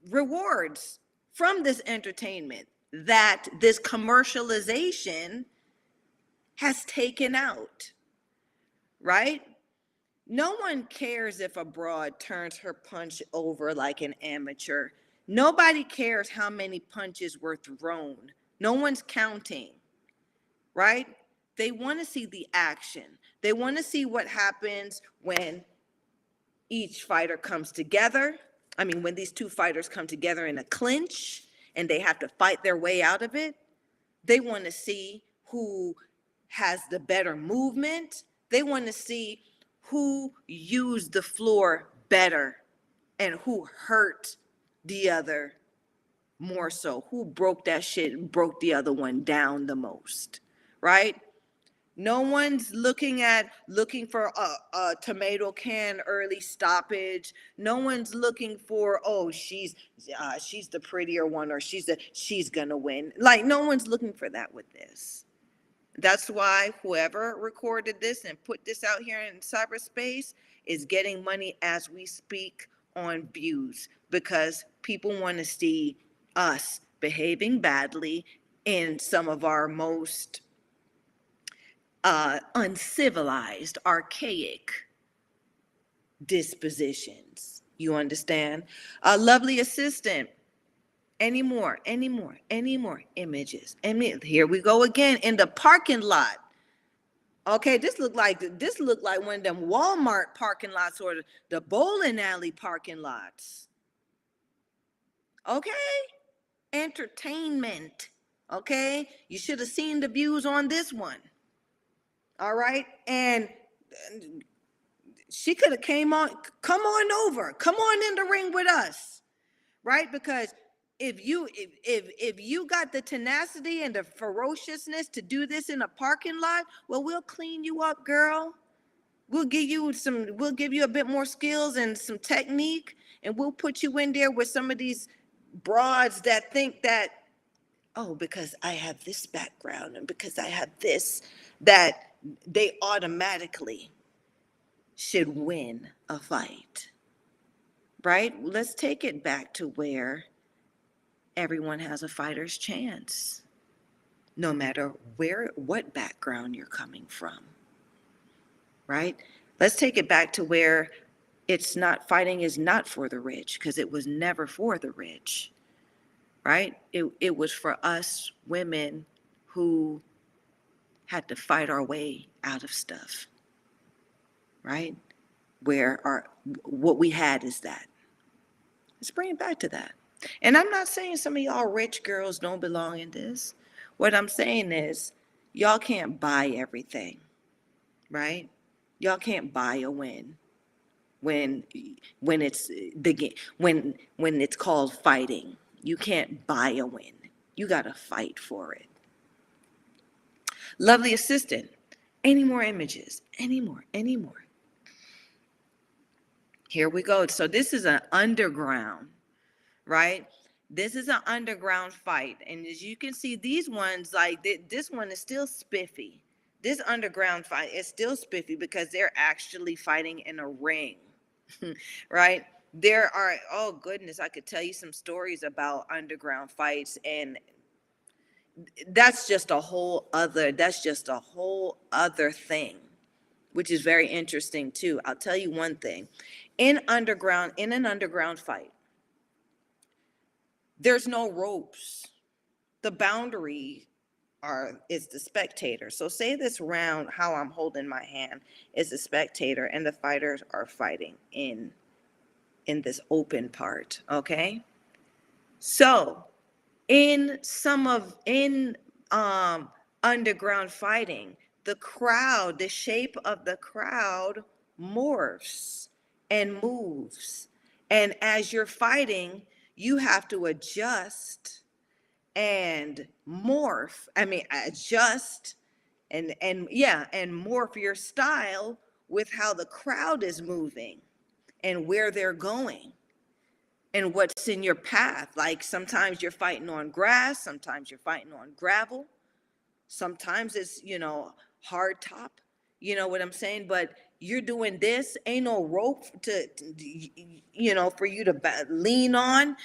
rewards from this entertainment that this commercialization has taken out, right? No one cares if a broad turns her punch over like an amateur. Nobody cares how many punches were thrown. No one's counting, right? They want to see the action. They want to see what happens when each fighter comes together. I mean, when these two fighters come together in a clinch and they have to fight their way out of it. They want to see who has the better movement. They want to see who used the floor better and who hurt the other more so, who broke that shit and broke the other one down the most, right? No one's looking for a tomato can early stoppage. No one's looking for, oh, she's the prettier one, or she's gonna win. Like, no one's looking for that with this. That's why whoever recorded this and put this out here in cyberspace is getting money as we speak on views, because people want to see us behaving badly in some of our most uncivilized, archaic dispositions. You understand? A lovely assistant. Any more images. And here we go again in the parking lot. Okay, this looked like one of them Walmart parking lots or the bowling alley parking lots. Okay, entertainment. Okay, you should have seen the views on this one. All right, and she could have come on over, come on in the ring with us, right? Because if you got the tenacity and the ferociousness to do this in a parking lot, well, we'll clean you up, girl. We'll give you a bit more skills and some technique, and we'll put you in there with some of these broads that think that, oh, because I have this background and because I have this, that they automatically should win a fight, right? Let's take it back to where everyone has a fighter's chance, no matter what background you're coming from, right? Let's take it back to where fighting is not for the rich, because it was never for the rich, right? It was for us women who had to fight our way out of stuff, right? What we had is that. Let's bring it back to that. And I'm not saying some of y'all rich girls don't belong in this. What I'm saying is, y'all can't buy everything, right? Y'all can't buy a win when it's when it's called fighting. You can't buy a win. You got to fight for it. Lovely assistant. Any more images? Any more? Here we go. So this is an underground, right? This is an underground fight. And as you can see, these ones, like this one is still spiffy. This underground fight is still spiffy because they're actually fighting in a ring, right? There are, oh goodness, I could tell you some stories about underground fights, and that's just a whole other thing, which is very interesting too. I'll tell you one thing. In an underground fight, there's no ropes. The boundary is the spectator. So say this round, how I'm holding my hand, is the spectator, and the fighters are fighting in this open part, okay? So in underground fighting, the shape of the crowd morphs and moves. And as you're fighting, you have to adjust and adjust and morph your style with how the crowd is moving and where they're going and what's in your path. Like, sometimes you're fighting on grass, sometimes you're fighting on gravel, sometimes it's, hard top, you know what I'm saying? But you're doing this, ain't no rope for you to lean on.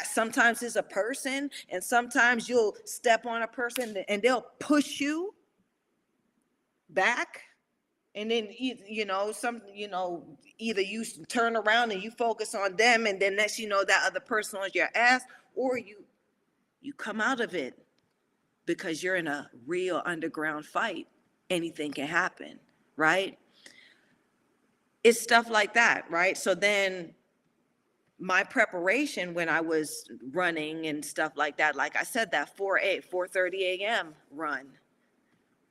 Sometimes it's a person, and sometimes you'll step on a person and they'll push you back. And then, either you turn around and you focus on them, and then next that other person on your ass, or you come out of it, because you're in a real underground fight. Anything can happen, right? It's stuff like that, right? So then my preparation when I was running and stuff like that, like I said, that 4:30 a.m. run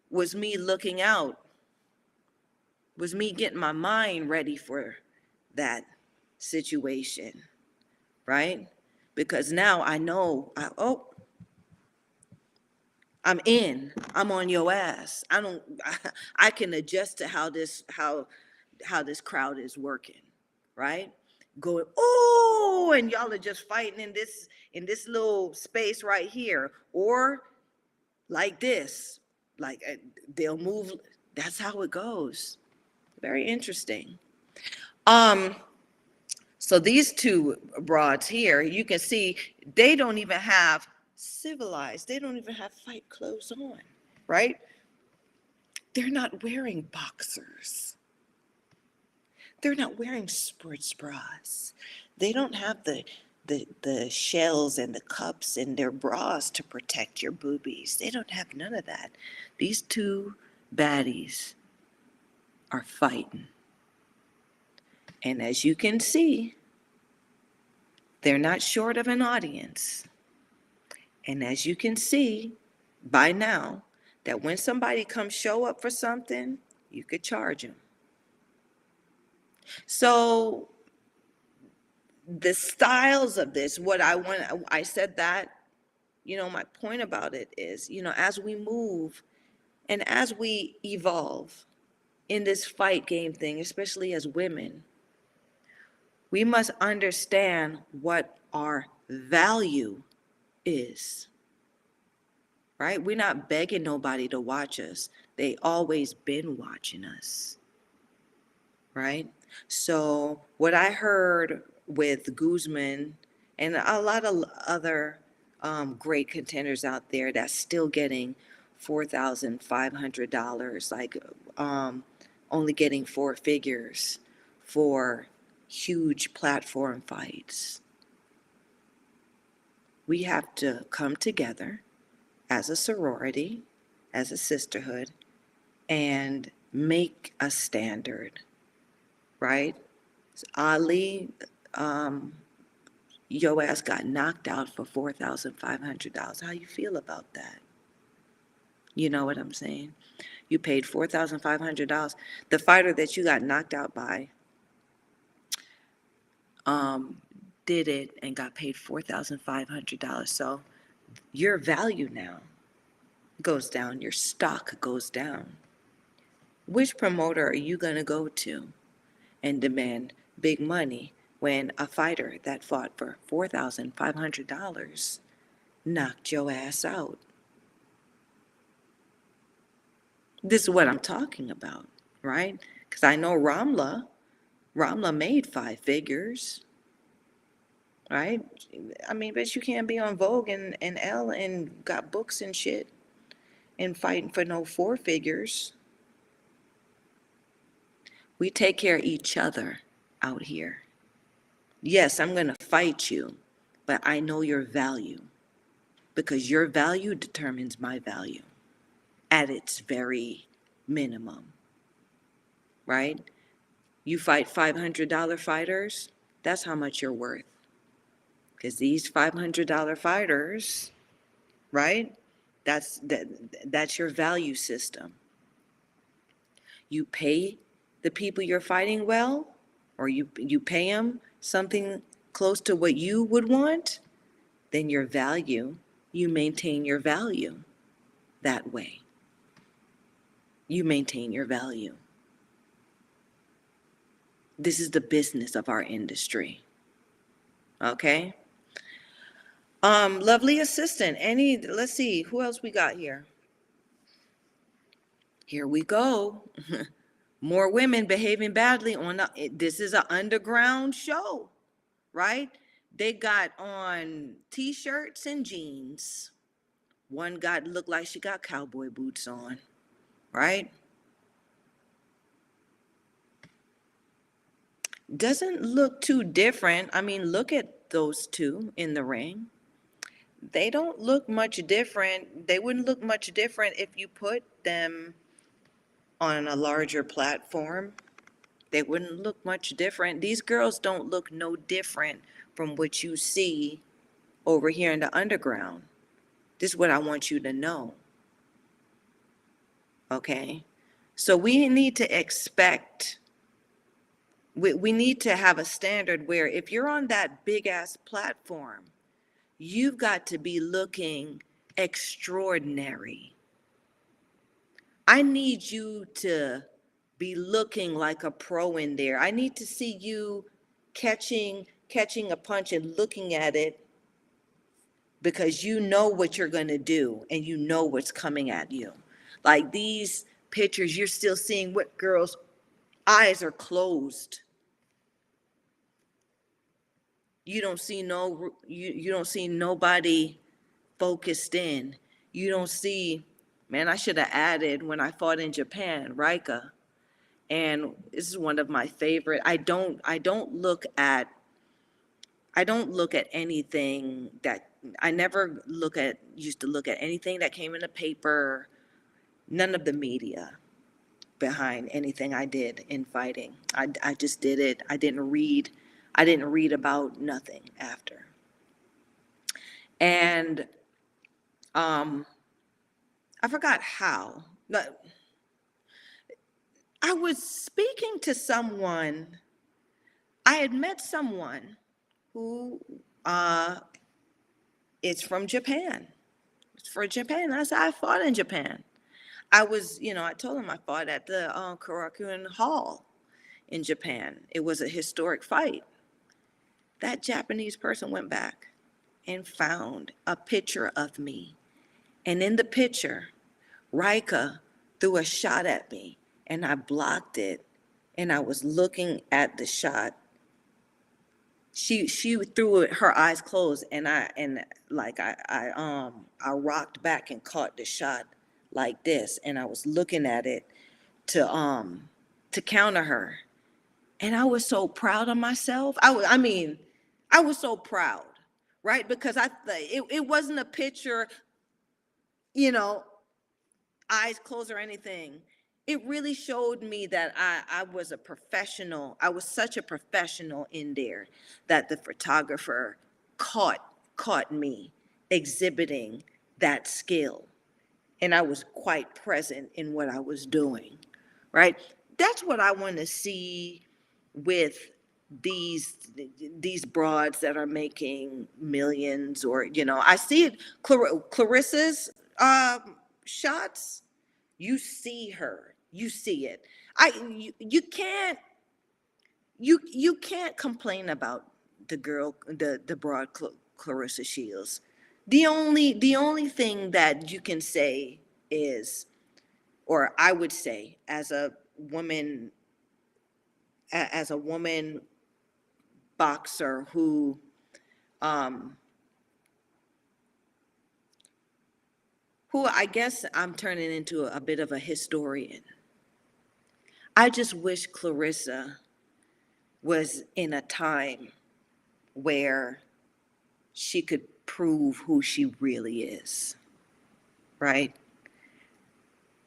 was me looking out, was me getting my mind ready for that situation, right? Because now I know, I'm in. I'm on your ass. I don't. I can adjust to how this crowd is working, right? Going, oh, and y'all are just fighting in this little space right here, or like this, like they'll move. That's how it goes. Very interesting. Um, so these two broads here, you can see they don't even have civilized. They don't even have fight clothes on, right? They're not wearing boxers. They're not wearing sports bras. They don't have the shells and the cups in their bras to protect your boobies. They don't have none of that. These two baddies are fighting. And as you can see, they're not short of an audience. And as you can see by now, that when somebody comes show up for something, you could charge them. So the styles of this, what I said that, my point about it is, as we move and as we evolve in this fight game thing, especially as women, we must understand what our value is, right? We're not begging nobody to watch us. They always been watching us, right? So what I heard with Guzman and a lot of other great contenders out there that's still getting $4,500, like only getting four figures for huge platform fights. We have to come together as a sorority, as a sisterhood, and make a standard, right? Ali, your ass got knocked out for $4,500. How you feel about that? You know what I'm saying? You paid $4,500. The fighter that you got knocked out by did it and got paid $4,500. So your value now goes down. Your stock goes down. Which promoter are you going to go to and demand big money when a fighter that fought for $4,500 knocked your ass out? This is what I'm talking about, right? Because I know Ramla made five figures, right? I mean, but you can't be on Vogue and Elle and got books and shit and fighting for no four figures. We take care of each other out here. Yes, I'm going to fight you, but I know your value because your value determines my value at its very minimum, right? You fight $500 fighters, that's how much you're worth. Because these $500 fighters, right? That's your value system. You pay the people you're fighting well, or you pay them something close to what you would want, then your value, you maintain your value that way. You maintain your value. This is the business of our industry. Okay? Lovely assistant. Let's see, who else we got here? Here we go. More women behaving badly this is an underground show, right? They got on t-shirts and jeans. One looked like she got cowboy boots on, right? Doesn't look too different. I mean, look at those two in the ring. They don't look much different. They wouldn't look much different if you put them on a larger platform. They wouldn't look much different. These girls don't look no different from what you see over here in the underground. This is what I want you to know. Okay? So we need to expect, we need to have a standard where if you're on that big ass platform, you've got to be looking extraordinary. I need you to be looking like a pro in there. I need to see you catching a punch and looking at it because you know what you're going to do and you know what's coming at you. Like these pictures, you're still seeing what girls' eyes are closed. You don't see you don't see nobody focused in. You don't see, man, I should have added when I fought in Japan, Rika. And this is one of my favorite. I don't look at anything that I never used to look at anything that came in the paper, none of the media behind anything I did in fighting. I just did it. I didn't read about nothing after. And I forgot how, but I was speaking to someone. I had met someone who is from Japan. It's for Japan. I said, I fought in Japan. I told him I fought at the Korakuen Hall in Japan. It was a historic fight. That Japanese person went back and found a picture of me. And in the picture, Rika threw a shot at me and I blocked it. And I was looking at the shot. She threw it, her eyes closed, and I rocked back and caught the shot like this, and I was looking at it to counter her, and I was so proud of myself. I was so proud, right? Because it wasn't a picture, you know, eyes closed or anything. It really showed me that I was a professional. I was such a professional in there that the photographer caught me exhibiting that skill. And I was quite present in what I was doing, right? That's what I want to see with these broads that are making millions, or, I see it. Clarissa's shots, you see her, you see it. You can't complain about the broad Clarissa Shields. The only thing that you can say is, or I would say, as a woman boxer who I guess I'm turning into a bit of a historian. I just wish Clarissa was in a time where she could prove who she really is, right?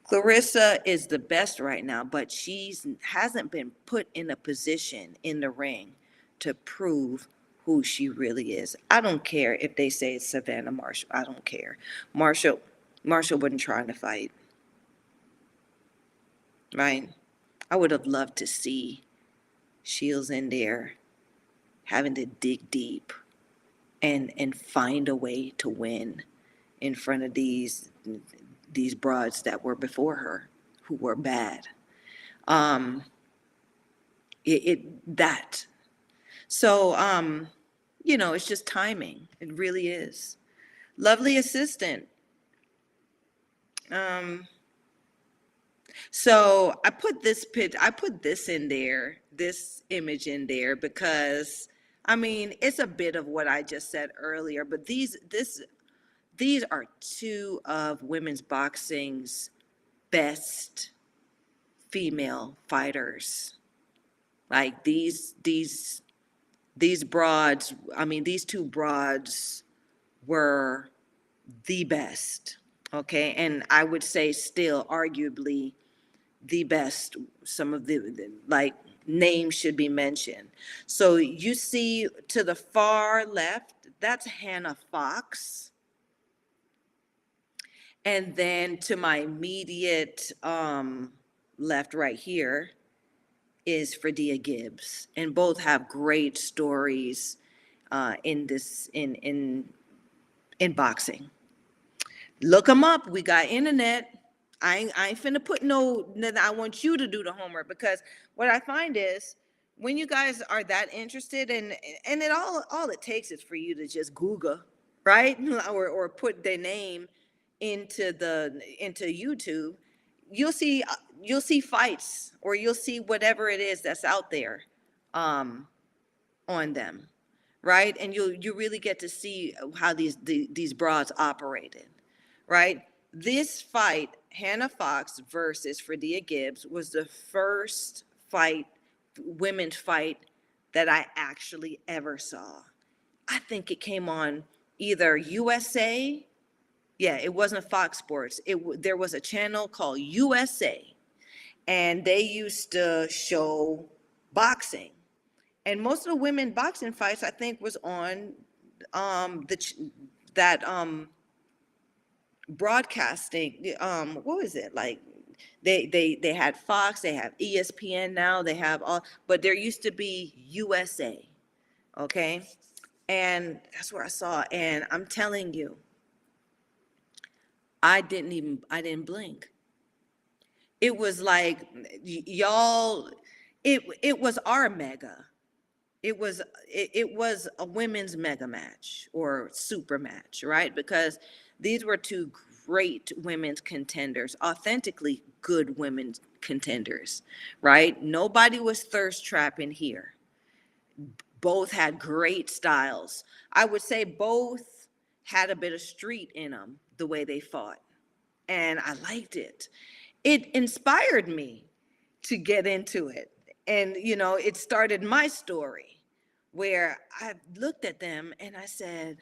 Clarissa is the best right now, but she hasn't been put in a position in the ring to prove who she really is. I don't care if they say it's Savannah Marshall. I don't care. Marshall wasn't trying to fight, right? I would have loved to see Shields in there having to dig deep and find a way to win in front of these broads that were before her, who were bad. So it's just timing. It really is. Lovely assistant. So I put this in there, this image in there, because it's a bit of what I just said earlier, but these are two of women's boxing's best female fighters. Like these broads, these two broads were the best, okay? And I would say still arguably the best. Some of the like names should be mentioned. So you see to the far left, that's Hannah Fox. And then to my immediate left right here is Fredia Gibbs. And both have great stories in boxing. Look them up. We got internet. I ain't finna put no. I want you to do the homework, because what I find is when you guys are that interested, and it all it takes is for you to just Google, right, or put their name into YouTube. You'll see fights, or you'll see whatever it is that's out there, um, on them, right? And you really get to see how these broads operated, right? This fight, Hannah Fox versus Fredia Gibbs, was the first fight, women's fight, that I actually ever saw. I think it came on either USA. Yeah, it wasn't Fox Sports. There was a channel called USA, and they used to show boxing, and most of the women boxing fights, I think, was on that broadcasting. What was it like? They had Fox, they have ESPN now, they have all, but there used to be USA, okay, and that's where I saw. And I'm telling you, I didn't blink. It was like, y'all, it was our mega. It was a women's mega match or super match, right? Because these were two great women's contenders, authentically good women's contenders, right? Nobody was thirst trapping here. Both had great styles. I would say both had a bit of street in them, the way they fought. And I liked it. It inspired me to get into it. And, it started my story, where I looked at them and I said,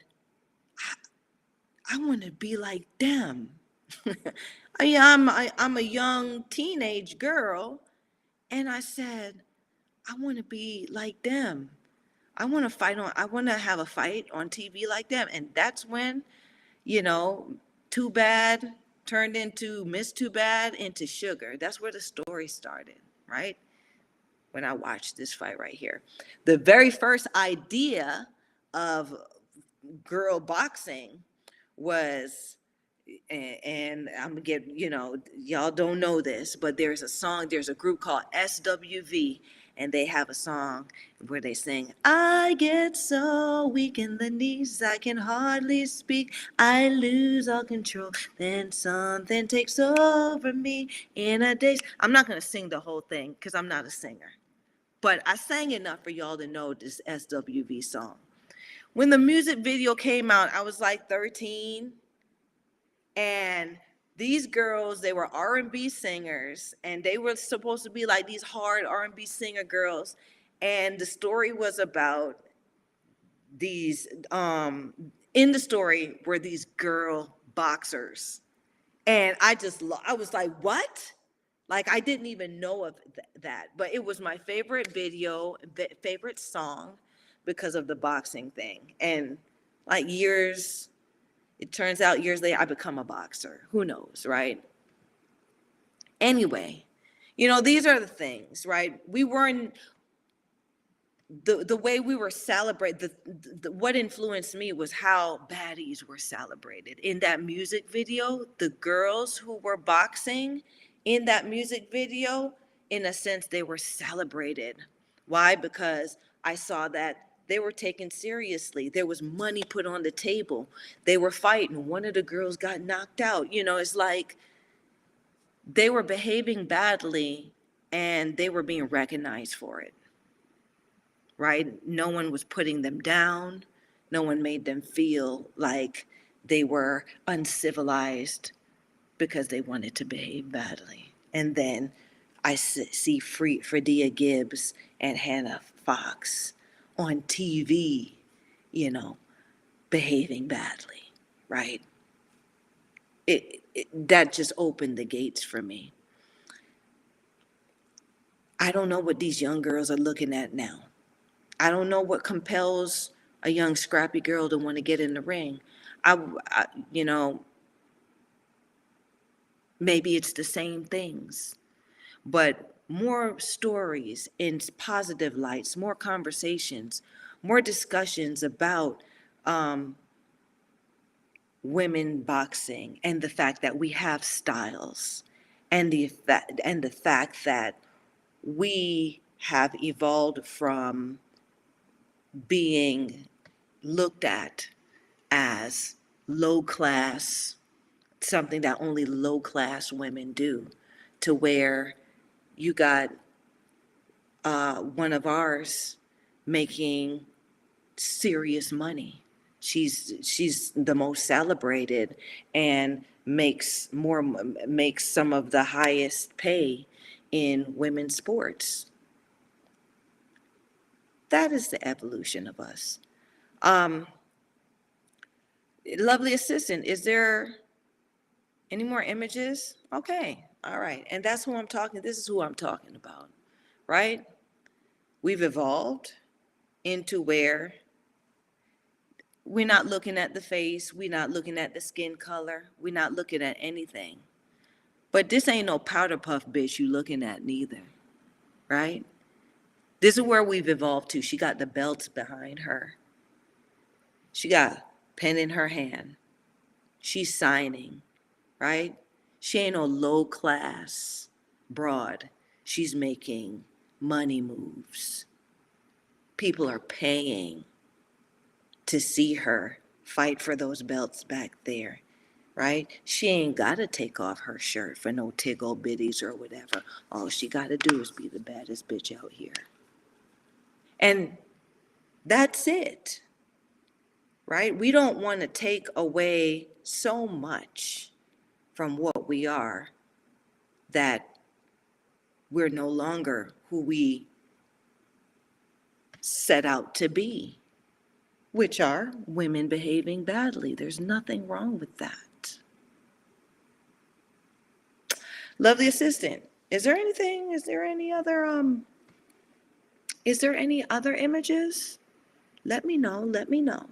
I want to be like them. I'm a young teenage girl, and I said, I want to be like them. I want to have a fight on TV like them. And that's when, you know, Too Bad turned into Miss Too Bad into Sugar. That's where the story started, right? When I watched this fight right here. The very first idea of girl boxing was, and I'm gonna get, y'all don't know this, but there's a group called SWV, and they have a song where they sing, I get so weak in the knees, I can hardly speak, I lose all control, then something takes over me in a daze. I'm not gonna sing the whole thing because I'm not a singer, but I sang enough for y'all to know this SWV song. When the music video came out, I was like 13, and these girls, they were R&B singers, and they were supposed to be like these hard R&B singer girls, and the story was about these, in the story were these girl boxers, and I was like, what? Like, I didn't even know of that, but it was my favorite video, favorite song, because of the boxing thing. And like it turns out years later, I become a boxer. Who knows, right? Anyway, these are the things, right? We weren't, the way we were celebrated, what influenced me was how baddies were celebrated. In that music video, the girls who were boxing in that music video, in a sense, they were celebrated. Why? Because I saw that they were taken seriously. There was money put on the table. They were fighting. One of the girls got knocked out. It's like they were behaving badly and they were being recognized for it, right? No one was putting them down. No one made them feel like they were uncivilized because they wanted to behave badly. And then I see Fredia Gibbs and Hannah Fox on TV, behaving badly, right? That just opened the gates for me. I don't know what these young girls are looking at now. I don't know what compels a young scrappy girl to want to get in the ring. You know, maybe it's the same things, but more stories in positive lights, more conversations, more discussions about women boxing and the fact that we have styles and the fact that we have evolved from being looked at as low class, something that only low class women do, to where you got one of ours making serious money. She's the most celebrated and makes some of the highest pay in women's sports. That is the evolution of us. Um, Lovely assistant, is there any more images? Okay, all right. And that's who I'm talking, this is who I'm talking about, right? We've evolved into where we're not looking at the face, we're not looking at the skin color, we're not looking at anything. But this ain't no powder puff bitch you looking at neither, right? This is where we've evolved to. She got the belts behind her. She got a pen in her hand. She's signing, right? She ain't no low class broad. She's making money moves. People are paying to see her fight for those belts back there, right? She ain't got to take off her shirt for no tiggle bitties or whatever. All she got to do is be the baddest bitch out here. And that's it, right? We don't want to take away so much from what we are that we're no longer who we set out to be, which are women behaving badly. There's nothing wrong with that. Lovely assistant, is there any other images? Let me know.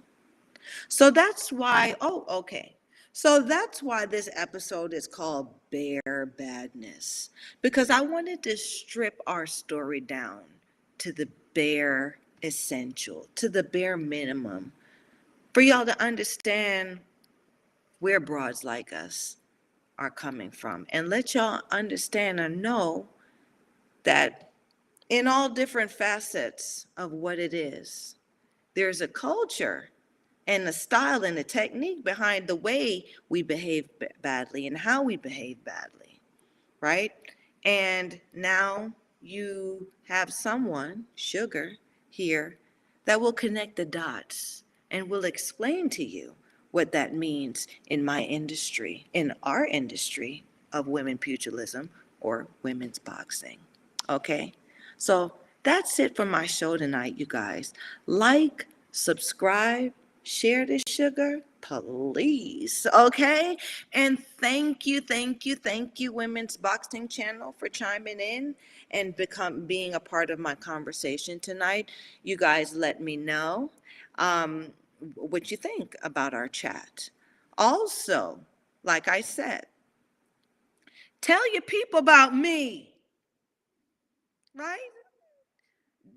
So that's why, okay. So that's why this episode is called Bare Badness, because I wanted to strip our story down to the bare essential, to the bare minimum, for y'all to understand where broads like us are coming from, and let y'all understand and know that in all different facets of what it is, there's a culture and the style and the technique behind the way we behave badly and how we behave badly, right? And now you have someone, Sugar, here that will connect the dots and will explain to you what that means in my industry, in our industry of women pugilism or women's boxing. Okay? So that's it for my show tonight, you guys. Like, subscribe, share this, Sugar, please. Okay? And thank you, Women's Boxing Channel, for chiming in and being a part of my conversation tonight. You guys let me know what you think about our chat. Also, like I said, tell your people about me, right?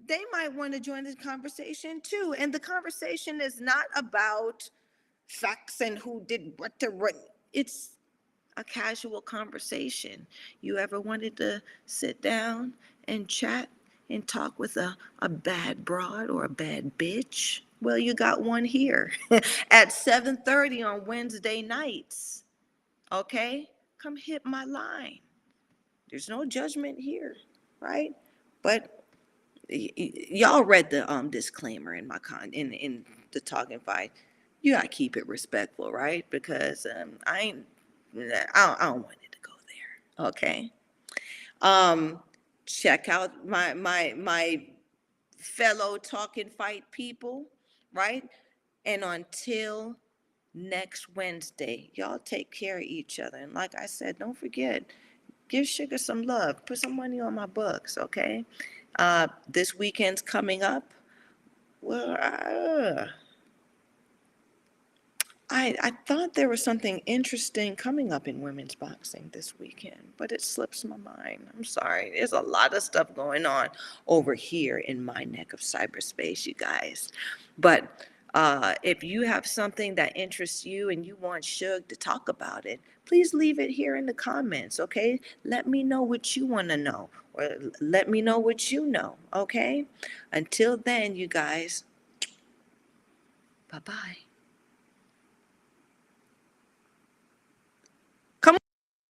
They might want to join this conversation too. And the conversation is not about facts and who did what to what. It's a casual conversation. You ever wanted to sit down and chat and talk with a bad broad or a bad bitch? Well, you got one here at 7:30 on Wednesday nights. Okay? Come hit my line. There's no judgment here, right? But y'all read the disclaimer in my in the Talkin Fight. You gotta keep it respectful, right? Because I don't want it to go there. Okay. Um, Check out my fellow Talkin Fight people, right? And until next Wednesday, y'all take care of each other. And like I said, don't forget, give Sugar some love. Put some money on my books, okay? This weekend's coming up. Well, I thought there was something interesting coming up in women's boxing this weekend, but it slips my mind. I'm sorry. There's a lot of stuff going on over here in my neck of cyberspace, you guys. But If you have something that interests you and you want Suge to talk about it, please leave it here in the comments, okay? Let me know what you want to know, or let me know what you know, okay? Until then, you guys, bye-bye.